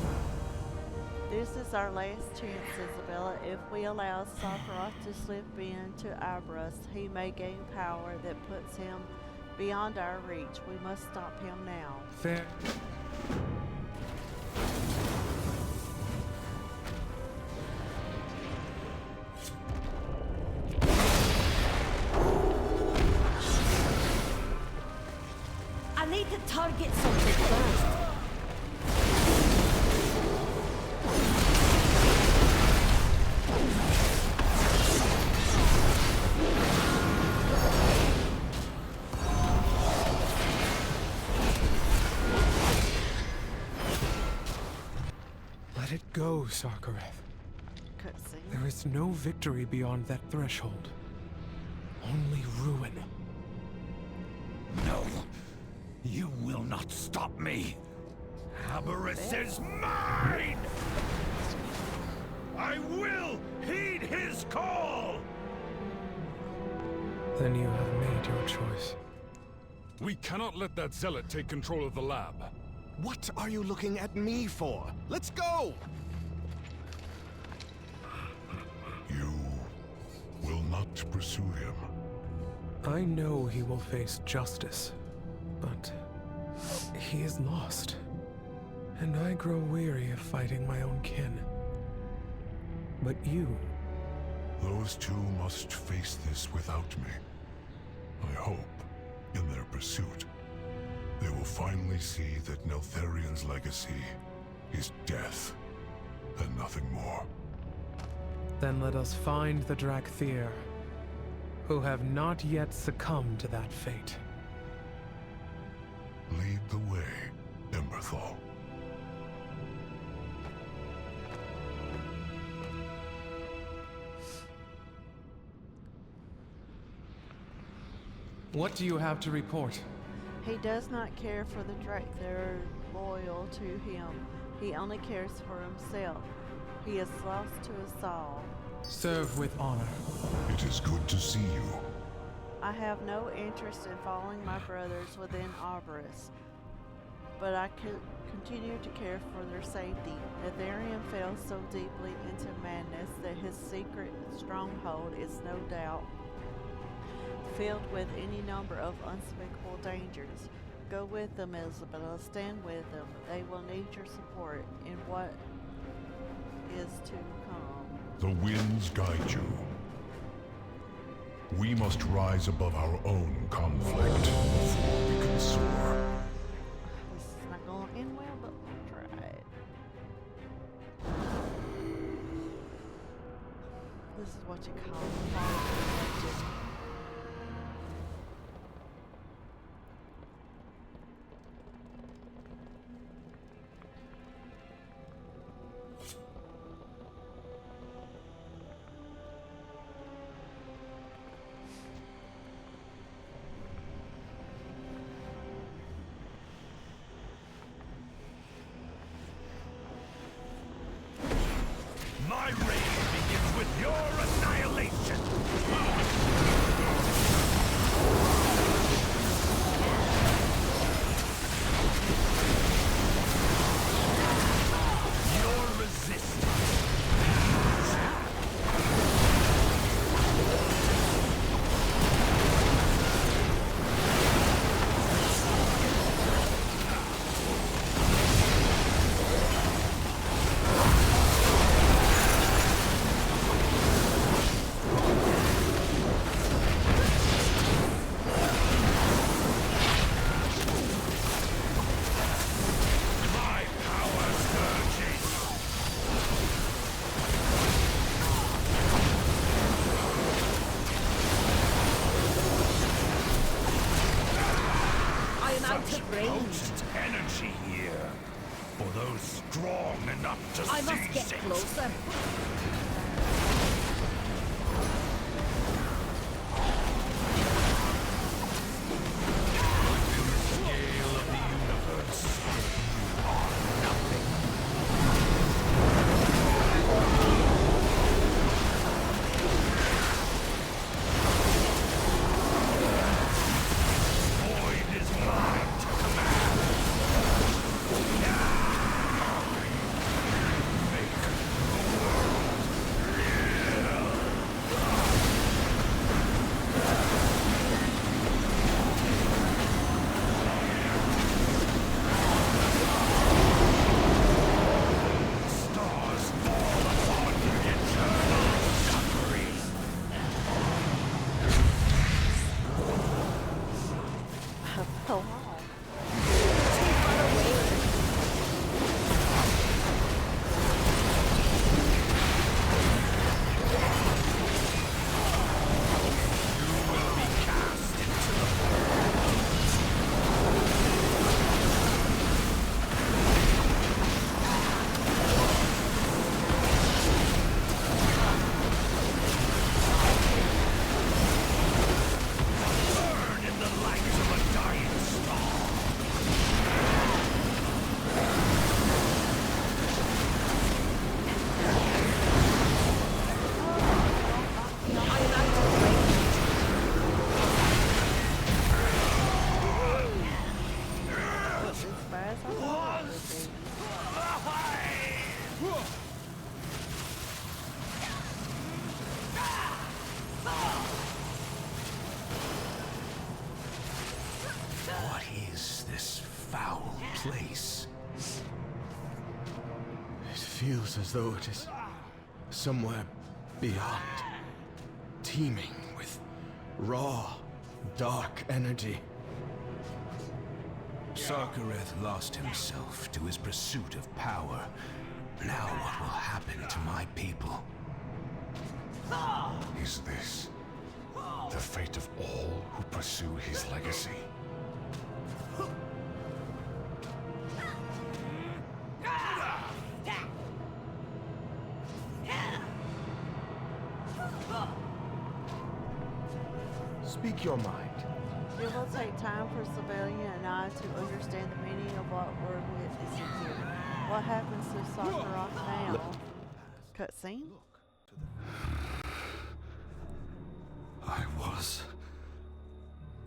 This is our last chance, Isabella. If we allow Sakharov to slip into Aberrus, he may gain power that puts him beyond our reach. We must stop him now. Fair. I need to target something first. Let it go, Sakharov. Cutscene. There is no victory beyond that threshold. Only ruin. No. You will not stop me. Aberrus is mine! I will heed his call! Then you have made your choice. We cannot let that zealot take control of the lab. What are you looking at me for? Let's go! You will not pursue him. I know he will face justice, but he is lost. And I grow weary of fighting my own kin. But you... Those two must face this without me. I hope, in their pursuit, they will finally see that Neltharion's legacy is death, and nothing more. Then let us find the Drakthir, who have not yet succumbed to that fate. Lead the way, Emberthal. What do you have to report? He does not care for the Drake. They're loyal to him. He only cares for himself. He is lost to us all. Serve with honor. It is good to see you. I have no interest in following my brothers within Aberrus, but I could continue to care for their safety. Neltharion fell so deeply into madness that his secret stronghold is no doubt filled with any number of unspeakable dangers. Go with them, Isabella. Stand with them. They will need your support in what is to come. The winds guide you. We must rise above our own conflict before we can soar. This is not going to end well, but we'll try it. This is what you call magic. My reign begins with your annihilation! out Such of range. potent energy here. For those strong enough to I must seize get it. closer. Scale of the universe. You are nothing. Void is mine to command. Make the world real. Stars fall upon eternal suffering. Oh, You will be cast into the burn in the light of a dying star. as fast as I thought it would be. What is this foul place? It feels as though it is somewhere beyond, teeming with raw, dark energy. Sarkareth lost himself to his pursuit of power. Now what will happen to my people? Is this the fate of all who pursue his legacy? Speak your mind. It will take time for Civilian and I to understand the meaning of what we're witnessing here. What happens to Sakharov now? Cutscene? I was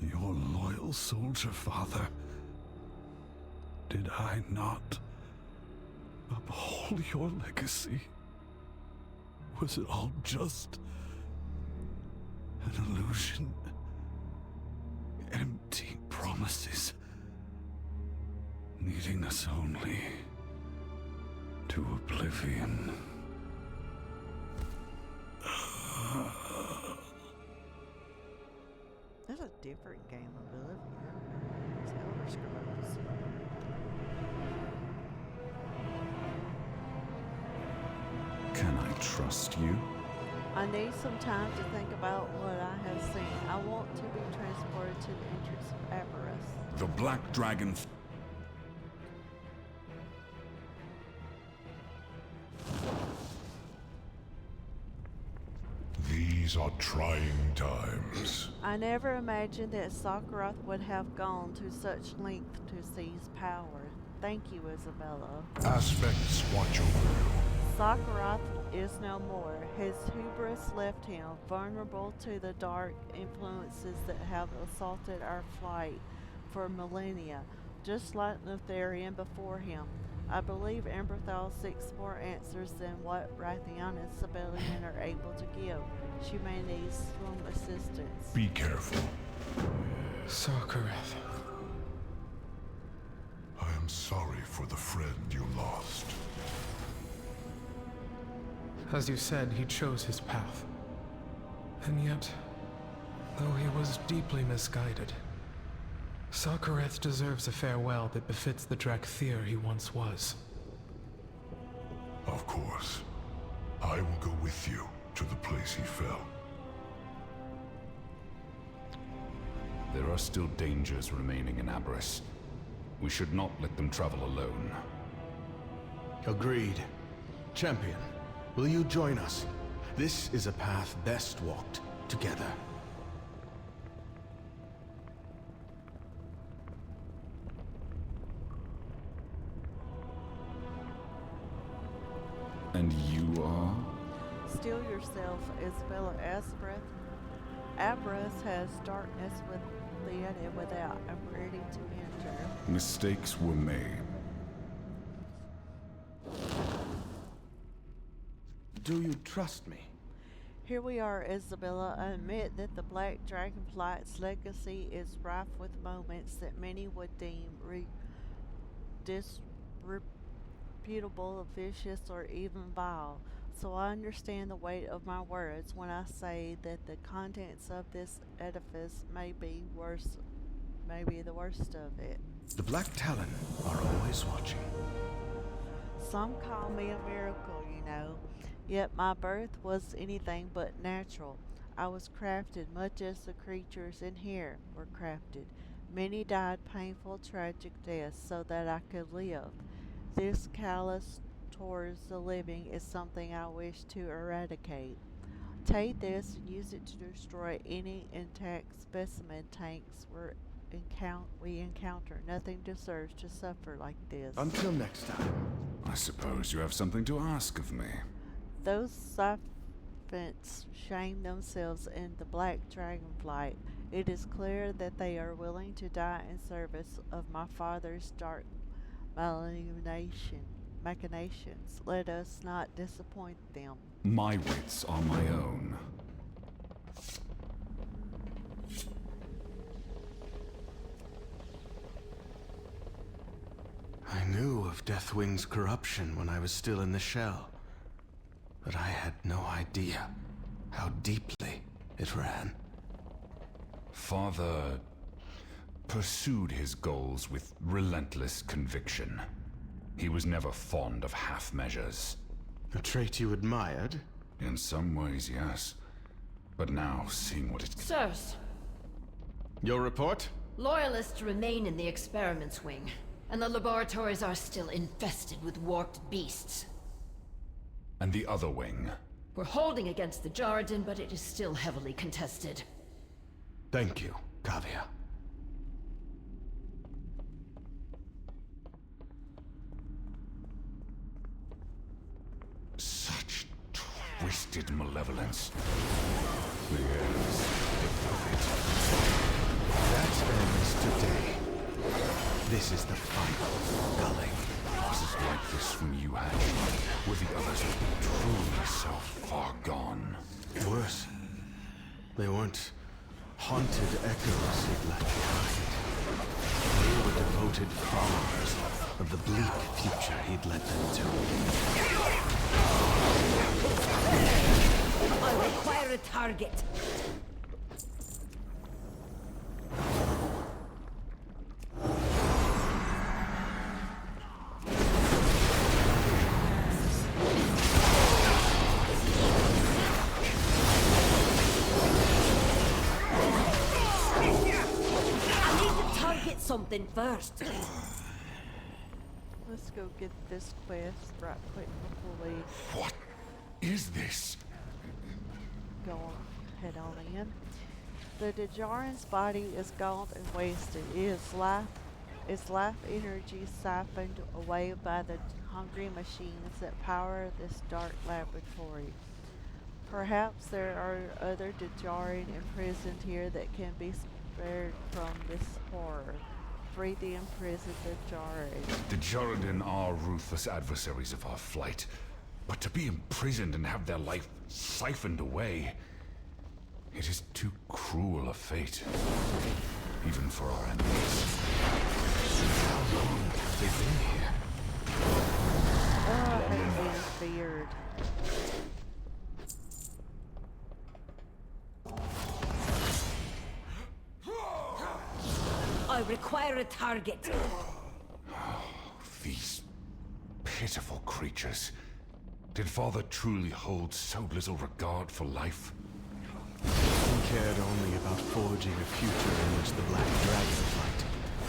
your loyal soldier, father. Did I not uphold your legacy? Was it all just an illusion? Empty promises, leading us only to oblivion. That's a different game of Oblivion. It's Elder Scrolls. Can I trust you? I need some time to think about what I have seen. I want to be transported to the entrance of Aberrus. The Black Dragon. These are trying times. I never imagined that Sakharov would have gone to such length to seize power. Thank you, Isabella. Aspects watch over you. Sakharov is no more. His hubris left him, vulnerable to the dark influences that have assaulted our flight for millennia, just like Lotharian before him. I believe Amberthal seeks more answers than what Rathian and Sibelian are able to give. She may need some assistance. Be careful. Sakharov. I am sorry for the friend you lost. As you said, he chose his path. And yet, though he was deeply misguided, Sakhareth deserves a farewell that befits the Drakthir he once was. Of course. I will go with you to the place he fell. There are still dangers remaining in Aberys. We should not let them travel alone. Agreed. Champion, will you join us? This is a path best walked together. And you are? Steel yourself, Isabella Asbreth. Aberys has darkness within and without. I'm ready to enter. Mistakes were made. Do you trust me? Here we are, Isabella. I admit that the Black Dragonflight's legacy is rife with moments that many would deem disreputable, vicious, or even vile. So I understand the weight of my words when I say that the contents of this edifice may be the worst of it. The Black Talon are always watching. Some call me a miracle, you know. Yet my birth was anything but natural. I was crafted much as the creatures in here were crafted. Many died painful, tragic deaths so that I could live. This callous towards the living is something I wish to eradicate. Take this and use it to destroy any intact specimen tanks we encounter. Nothing deserves to suffer like this. Until next time. I suppose you have something to ask of me. Those syphants shame themselves in the Black Dragonflight. It is clear that they are willing to die in service of my father's dark machinations. Let us not disappoint them. My wits are my own. I knew of Deathwing's corruption when I was still in the shell, but I had no idea how deeply it ran. Father pursued his goals with relentless conviction. He was never fond of half measures. A trait you admired? In some ways, yes. But now, seeing what it... Sirs, your report? Loyalists remain in the experiments wing, and the laboratories are still infested with warped beasts. And the other wing? We're holding against the Jarden, but it is still heavily contested. Thank you, Kavia. Such twisted malevolence. Yes, that ends today. This is the final gulling. Was it like this when you had me? Were the others truly so far gone? Worse. They weren't haunted echoes he'd left behind. They were devoted followers of the bleak future he'd led them to. I require a target. Something first. Let's go get this quest right quick before we... What is this? Head on in. The Dejarin's body is gaunt and wasted. Its life energy siphoned away by the hungry machines that power this dark laboratory. Perhaps there are other Dejarin imprisoned here that can be spared from this horror. Free the imprisoned Dejarin. The Jarden are ruthless adversaries of our flight. But to be imprisoned and have their life siphoned away... it is too cruel a fate. Even for our enemies. How long have they been here? Oh, I hate being feared. I require a target. These pitiful creatures. Did Father truly hold so little regard for life? cared only about forging a future in which the Black Dragonflight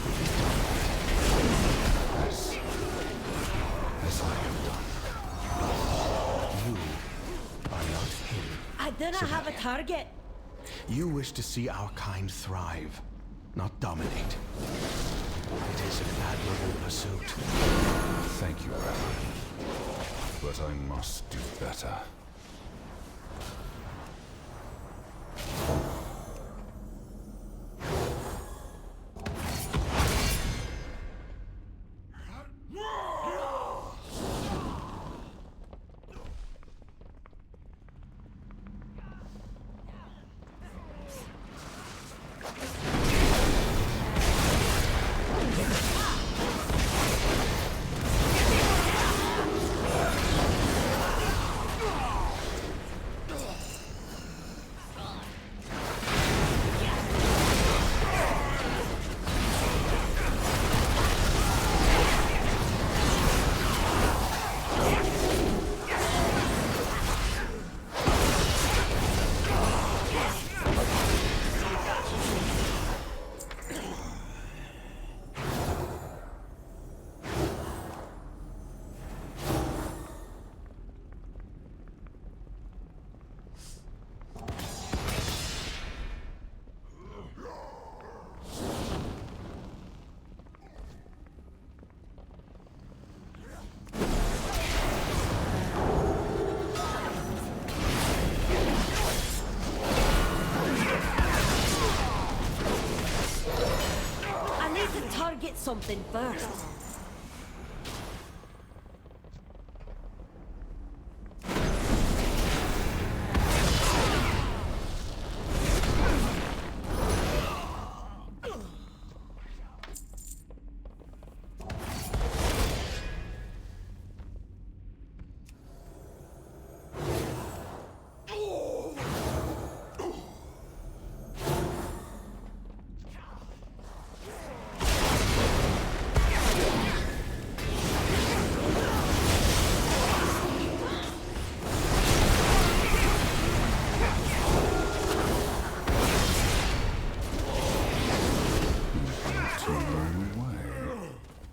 would be dominated. As I have done. You are not him. I didn't have a target. You wish to see our kind thrive, not dominate. It is an admirable pursuit. Thank you, Reverend. But I must do better. Target something first.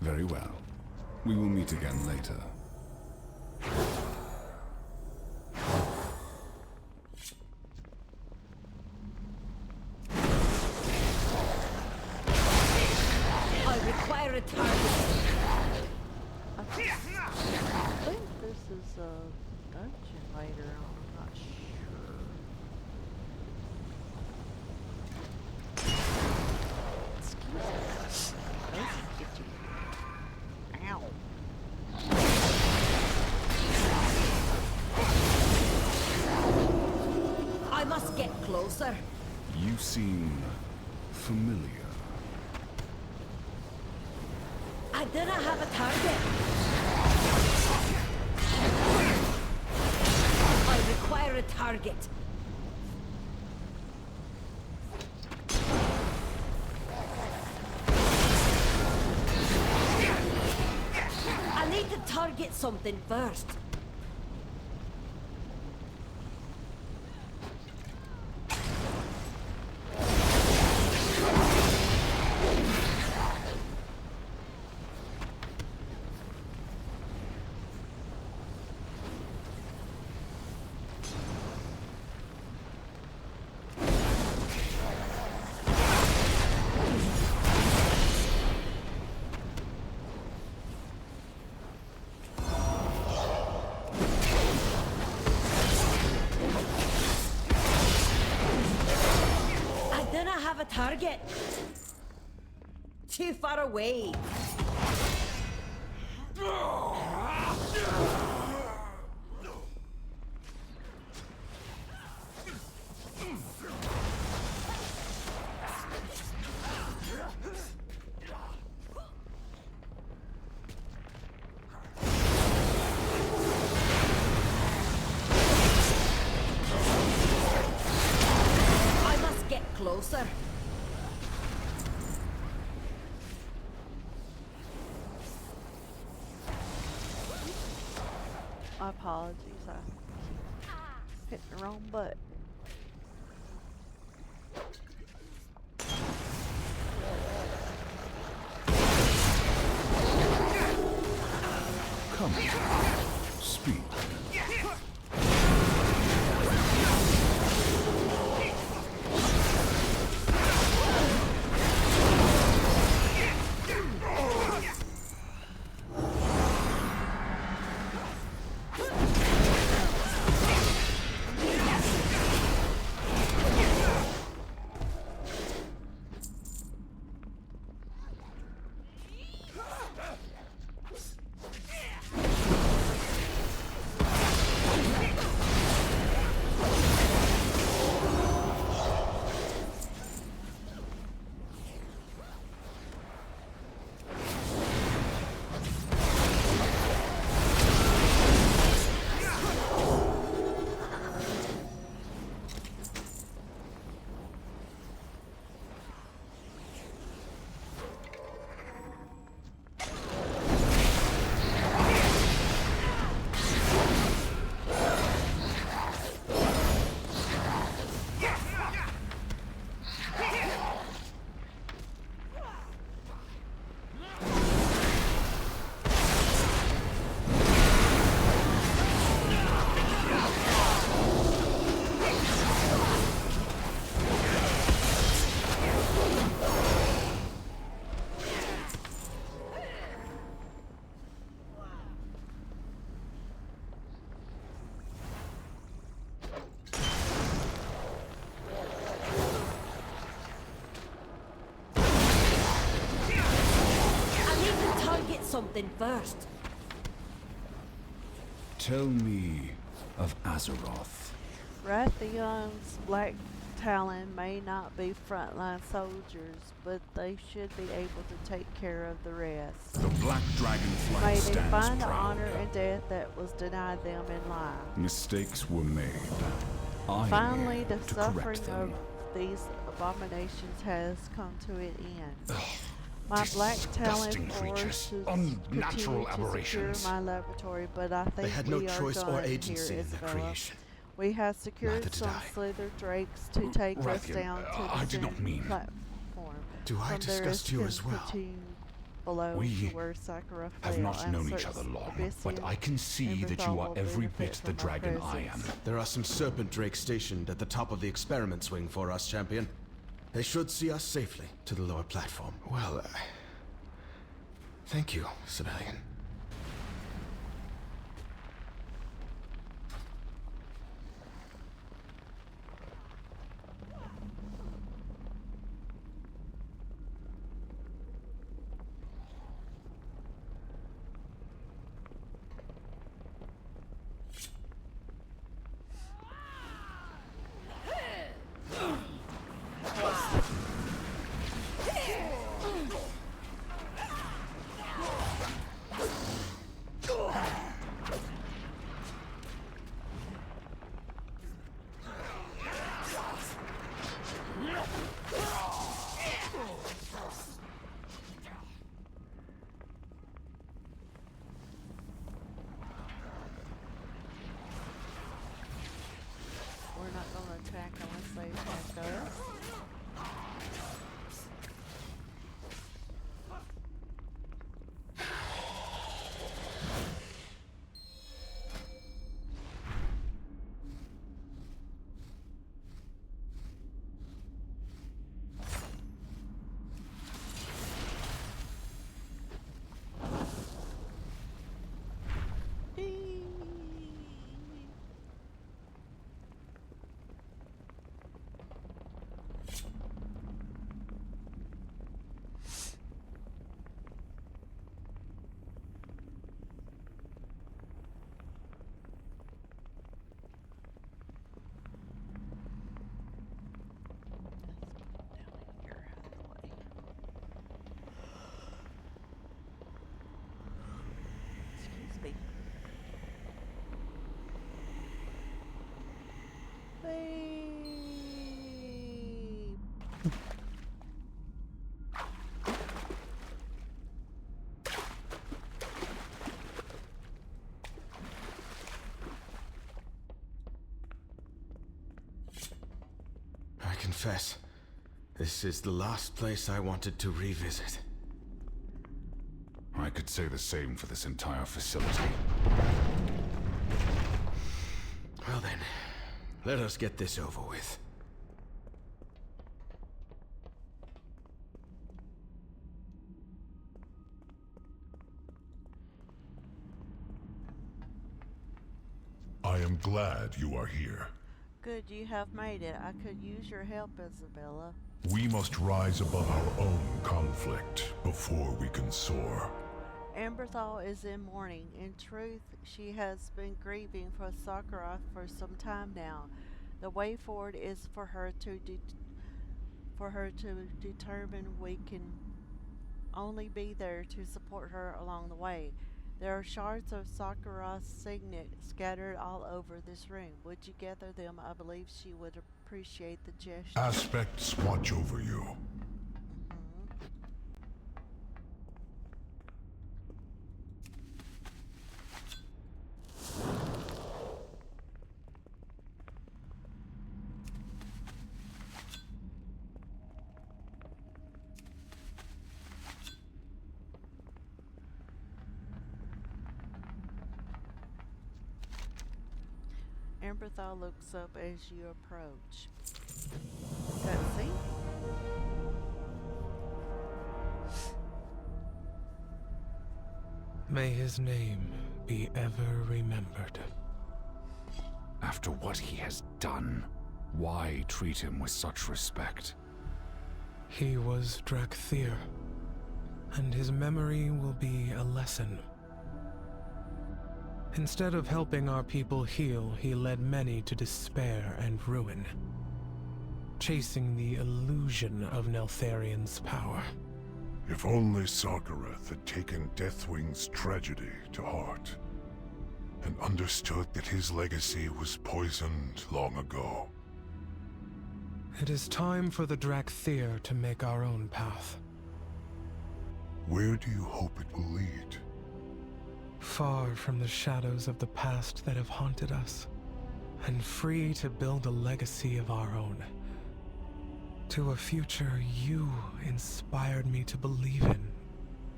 Very well. We will meet again later. I require a target. I think this is a dungeon later on. I'm not sure. Excuse me. Get you. Ow. I must get closer. You seem familiar. I didn't have a target. I require a target. I need to target something first. Have a target. Too far away. I must get closer. My apologies, I hit the wrong button. Come, speak. Something first. Tell me of Azeroth. Rathion's Black Talon may not be frontline soldiers, but they should be able to take care of the rest. The Black Dragonflight May they stands find the proud. honor and death that was denied them in life. Mistakes were made. I am Finally, here the to suffering correct them. of these abominations has come to an end. My Black Talon Disgusting creatures. forces Unnatural continue to aberrations. secure my laboratory, but I think They had no we are choice or done agency here, in their Isabella. creation. We have secured Neither did some I. slither drakes to take us Rathian, down to the I did not Zen mean- platform. Do I From there disgust you can as well? continue below We to where Sakura have fell not and known each search other long, Abyssian but I can see and that you are Berthol will every benefit bit the from our dragon I am. presence. There are some serpent drakes stationed at the top of the experiment swing for us, champion. They should see us safely to the lower platform. Well, thank you, civilian. We're not going to attack unless they attack us. I confess, this is the last place I wanted to revisit. I could say the same for this entire facility. Well then, let us get this over with. I am glad you are here. Good you have made it. I could use your help, Isabella. We must rise above our own conflict before we can soar. Amberthal is in mourning. In truth, she has been grieving for Sakura for some time now. The way forward is for her to determine we can only be there to support her along the way. There are shards of Sakura's signet scattered all over this room. Would you gather them? I believe she would appreciate the gesture. Aspects watch over you. Amberthal looks up as you approach. Cutscene? May his name be ever remembered. After what he has done, why treat him with such respect? He was Drakthir, and his memory will be a lesson. Instead of helping our people heal, he led many to despair and ruin, chasing the illusion of Neltharion's power. If only Sargeras had taken Deathwing's tragedy to heart, and understood that his legacy was poisoned long ago. It is time for the Drakthir to make our own path. Where do you hope it will lead? Far from the shadows of the past that have haunted us, and free to build a legacy of our own. To a future you inspired me to believe in,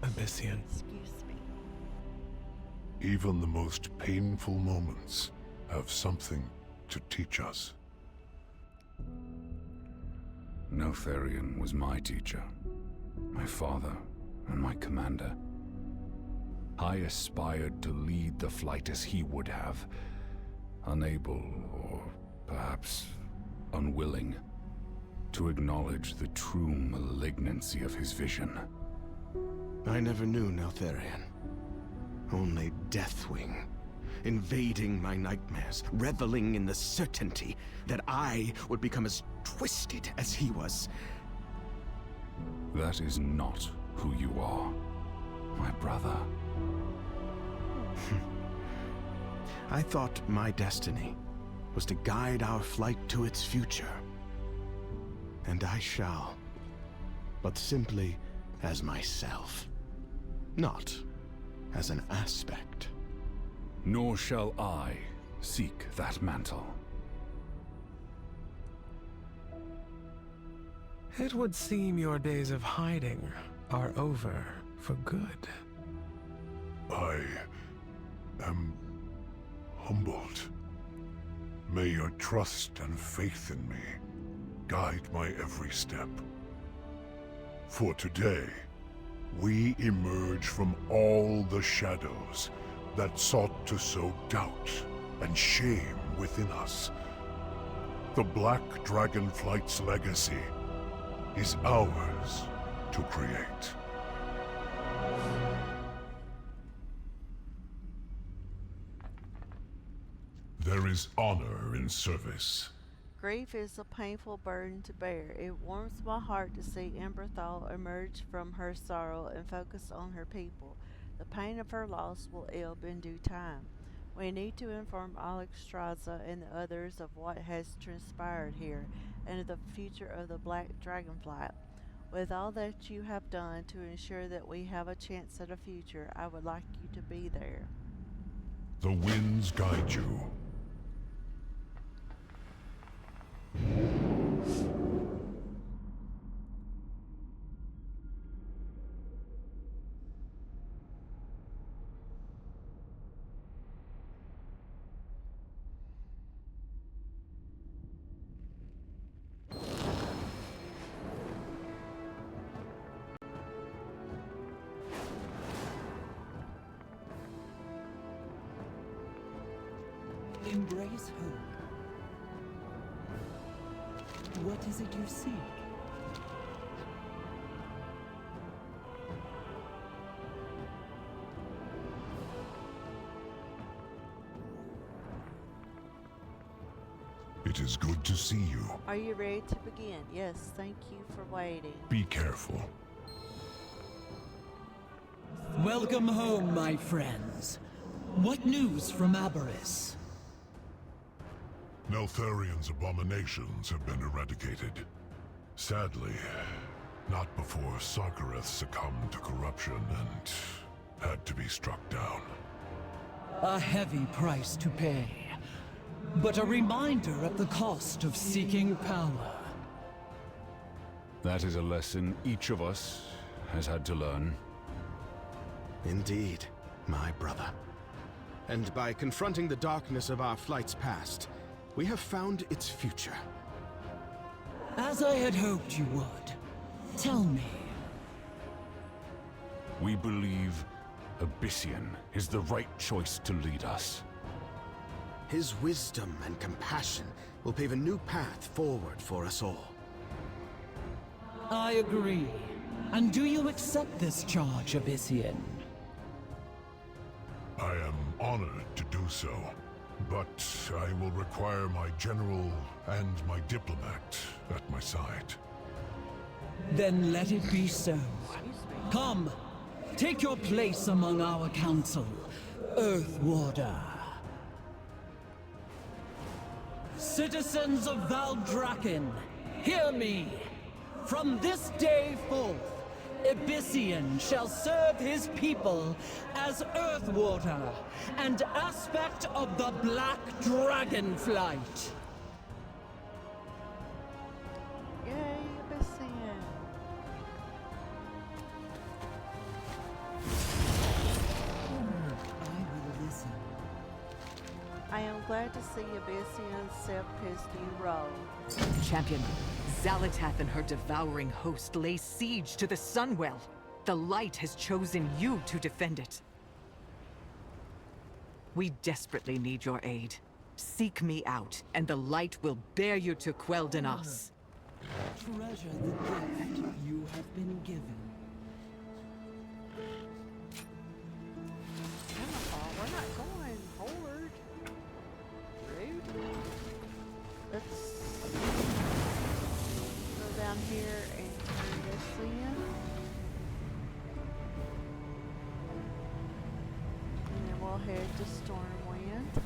Abyssian. Excuse me. Even the most painful moments have something to teach us. Neltharion was my teacher, my father, and my commander. I aspired to lead the flight as he would have, unable, or perhaps unwilling, to acknowledge the true malignancy of his vision. I never knew Neltharion. Only Deathwing, invading my nightmares, reveling in the certainty that I would become as twisted as he was. That is not who you are, my brother. I thought my destiny was to guide our flight to its future. And I shall, but simply as myself, not as an aspect. Nor shall I seek that mantle. It would seem your days of hiding are over for good. I am humbled. May your trust and faith in me guide my every step. For today, we emerge from all the shadows that sought to sow doubt and shame within us. The Black Dragonflight's legacy is ours to create. There is honor in service. Grief is a painful burden to bear. It warms my heart to see Amberthal emerge from her sorrow and focus on her people. The pain of her loss will ebb in due time. We need to inform Alexstrasza and the others of what has transpired here and of the future of the Black Dragonflight. With all that you have done to ensure that we have a chance at a future, I would like you to be there. The winds guide you. Embrace hope. What is it you seek? It is good to see you. Are you ready to begin? Yes, thank you for waiting. Be careful. Welcome home, my friends. What news from Aberys? Neltharion's abominations have been eradicated. Sadly, not before Sarkareth succumbed to corruption and had to be struck down. A heavy price to pay, but a reminder of the cost of seeking power. That is a lesson each of us has had to learn. Indeed, my brother. And by confronting the darkness of our flight's past, we have found its future. As I had hoped you would. Tell me. We believe Abyssian is the right choice to lead us. His wisdom and compassion will pave a new path forward for us all. I agree. And do you accept this charge, Abyssian? I am honored to do so, but I will require my general and my diplomat at my side. Then let it be so. Come, take your place among our council, Earthwarder. Citizens of Valdrakken, hear me! From this day forth, Abyssian shall serve his people as Earthwarder and aspect of the Black Dragon Flight. Yay, Abyssian. I will listen. I am glad to see Abyssian accept his new role. Champion, Xalatath and her devouring host lay siege to the Sunwell. The Light has chosen you to defend it. We desperately need your aid. Seek me out, and the Light will bear you to Quel'Danas. Treasure the gift you have been given. Oh, we're not going forward. Rude. Let's go down here and turn this in. And then we'll head to Stormwind.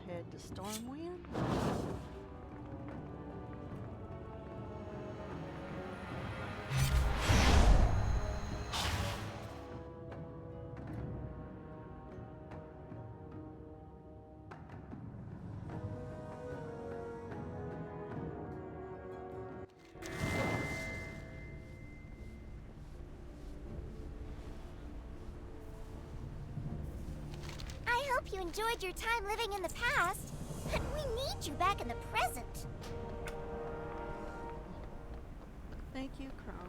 Head to Stormwind. I hope you enjoyed your time living in the past. We need you back in the present. Thank you, Crony.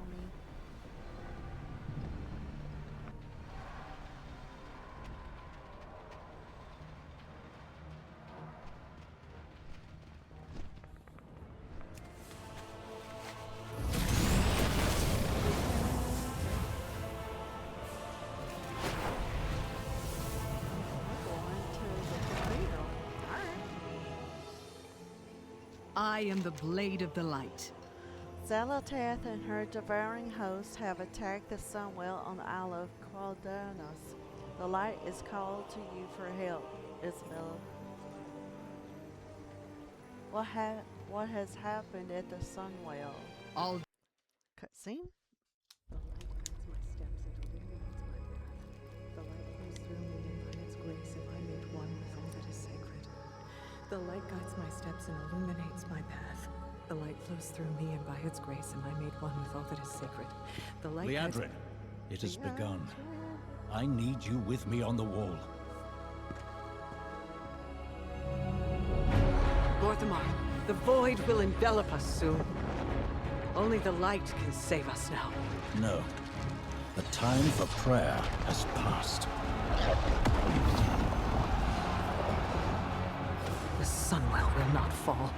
Going to the I am the Blade of the Light. Zalatath and her devouring hosts have attacked the Sunwell on the Isle of Qualdanos. The light is called to you for help, Isabella. What has happened at the Sunwell? All cutscene? The light guides my steps and illuminates my path. The light flows through me, and by its grace am I made one with all that is sacred. The light Liadrin, it has begun. I need you with me on the wall. Gorthamar, the void will envelop us soon. Only the light can save us now. No. The time for prayer has passed. The Sunwell will not fall.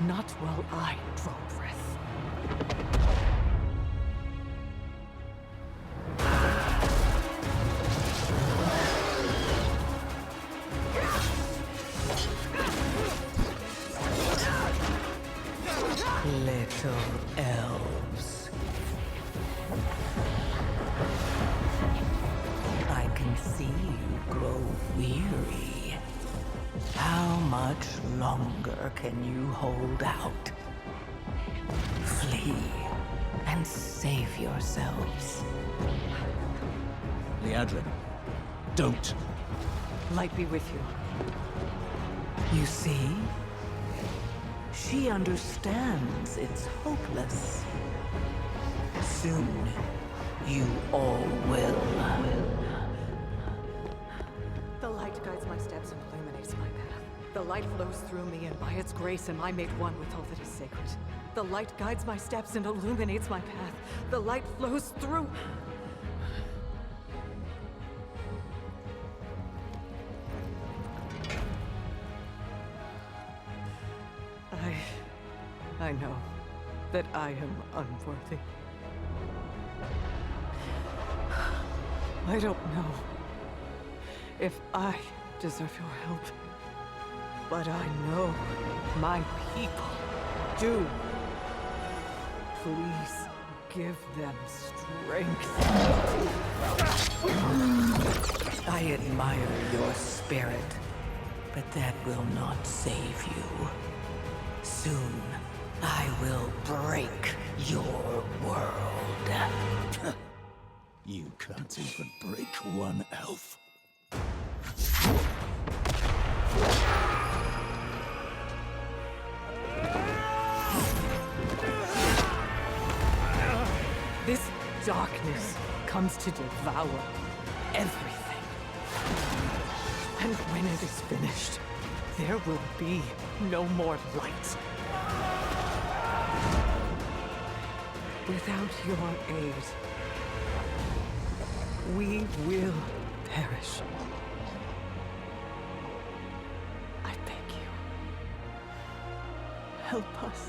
Not while I draw breath. Little elves. I can see you grow weary. How much longer can you hold out? Flee and save yourselves. Liadrin, don't. Light be with you. You see? She understands it's hopeless. Soon, you all will. The light guides my steps and illuminates my path. The light flows through me, and by its grace am I made one with all that is sacred. The light guides my steps and illuminates my path. The light flows through... I know that I am unworthy. I don't know if I deserve your help, but I know my people do. Please give them strength. I admire your spirit, but that will not save you. Soon, I will break your world. You can't even break one elf. This darkness comes to devour everything. And when it is finished, there will be no more light. Without your aid, we will perish. I beg you, help us.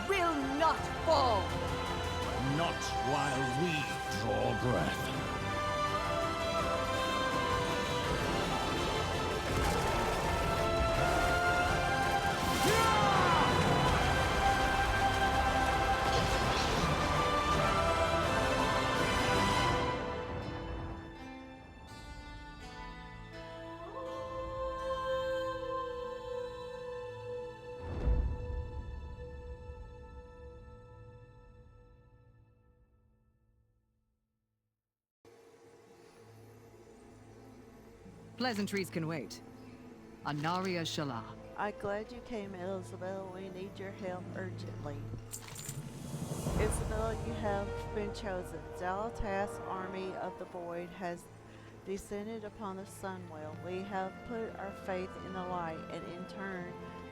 Will not fall. Not while we draw breath. Pleasantries can wait. Anaria Shala. I'm glad you came, Elizabeth. We need your help urgently. Isabella, you have been chosen. Zalatas' army of the void has descended upon the Sunwell. We have put our faith in the light, and in turn,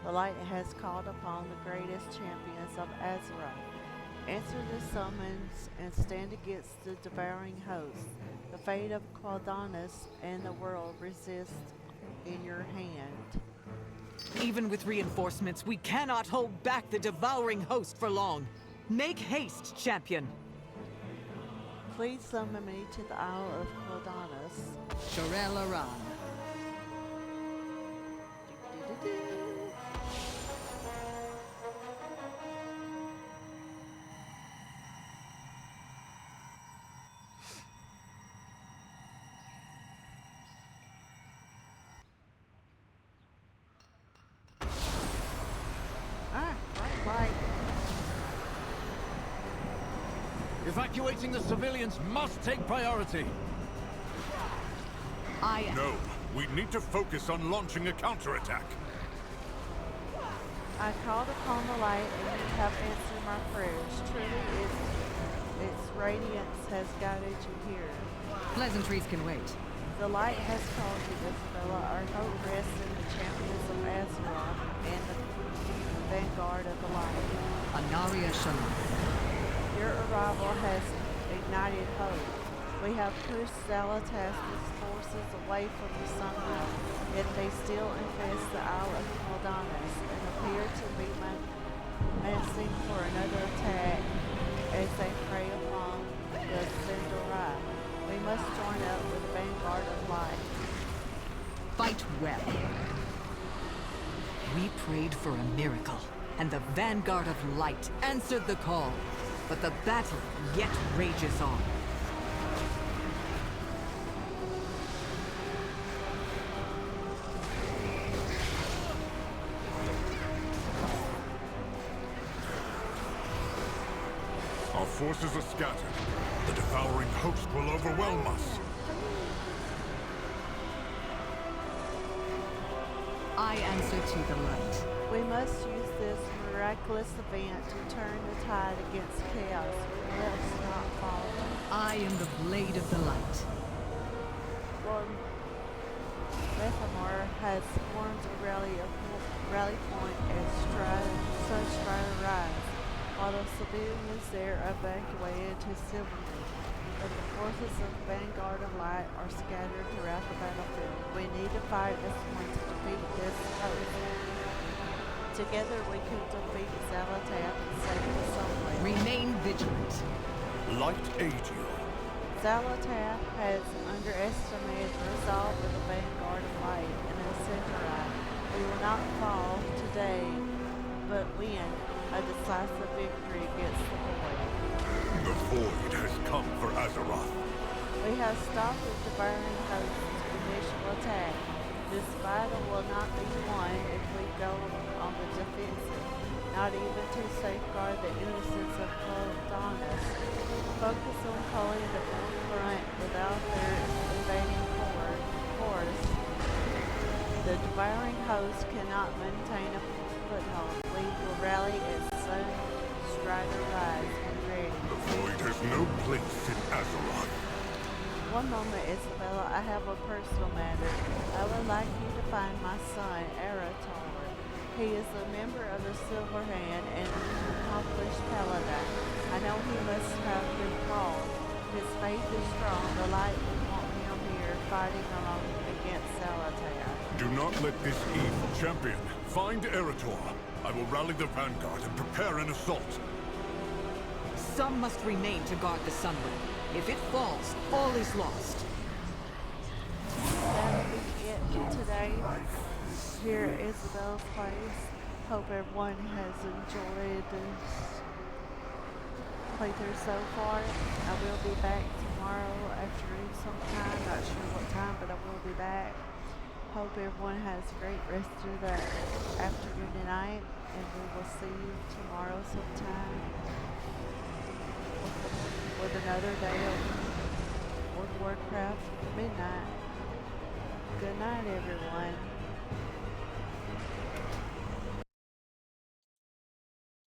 the light has called upon the greatest champions of Azeroth. Answer the summons and stand against the devouring host. The fate of Qualdanis and the world resists in your hand. Even with reinforcements, we cannot hold back the devouring host for long. Make haste, champion! Please summon me to the Isle of Qualdanis. Sharel Aran. Evacuating the civilians must take priority. No, we need to focus on launching a counterattack. I called upon the light, and you have answered my prayers. Truly, its radiance has guided you here. Pleasantries can wait. The light has called you, Isabella. Our hope rests in the champions of Azeroth and the vanguard of the light. Anaria Shalom. Your arrival has ignited hope. We have pushed Zalatas' forces away from the Sunwell, yet they still infest the Isle of Qualdanis and appear to be menacing for another attack as they prey upon the Sindarai. We must join up with the vanguard of light. Fight well. We prayed for a miracle, and the vanguard of light answered the call. But the battle yet rages on. Our forces are scattered. The devouring host will overwhelm us. I answer to the light. We must use this miraculous event to turn the tide against chaos. Let us not fall. I am the blade of the light. Lord Bethamar has formed a rally point as Sunstrider rise, while the civilians there are evacuated to Silvermead. But the forces of the Vanguard of Light are scattered throughout the battlefield. We need to fight as one to defeat this host. Together we can defeat Zalatas and save the Sunwell. Remain vigilant. Light aid you. Zalatas has underestimated the resolve of the Vanguard of Light and the Sindarai. We will not fall today, but win a decisive victory against the Void. The Void has come for Azeroth. We have stopped the devouring host's initial attack. This battle will not be won if we go on the defensive, not even to safeguard the innocence of Qualdanis. Focus on holding the forefront without their invading force. The devouring host cannot maintain a foothold. We will rally as Sunstrider rise and ready. The Void has no place in Azeroth. One moment, Isabella. I have a personal matter. I would like you to find my son, Arator. He is a member of the Silver Hand and an accomplished paladin. I know he must have been called. His faith is strong. The light will want him here fighting along against Zalatas. Do not let this evil champion find Erator. I will rally the vanguard and prepare an assault. Some must remain to guard the Sunwell. If it falls, all is lost. That'll be it for today here at Isabel's place. Hope everyone has enjoyed this playthrough so far. I will be back tomorrow afternoon sometime. Not sure what time, but I will be back. Hope everyone has a great rest of the afternoon and night, and we will see you tomorrow sometime with another day of Warcraft midnight. Good night, everyone.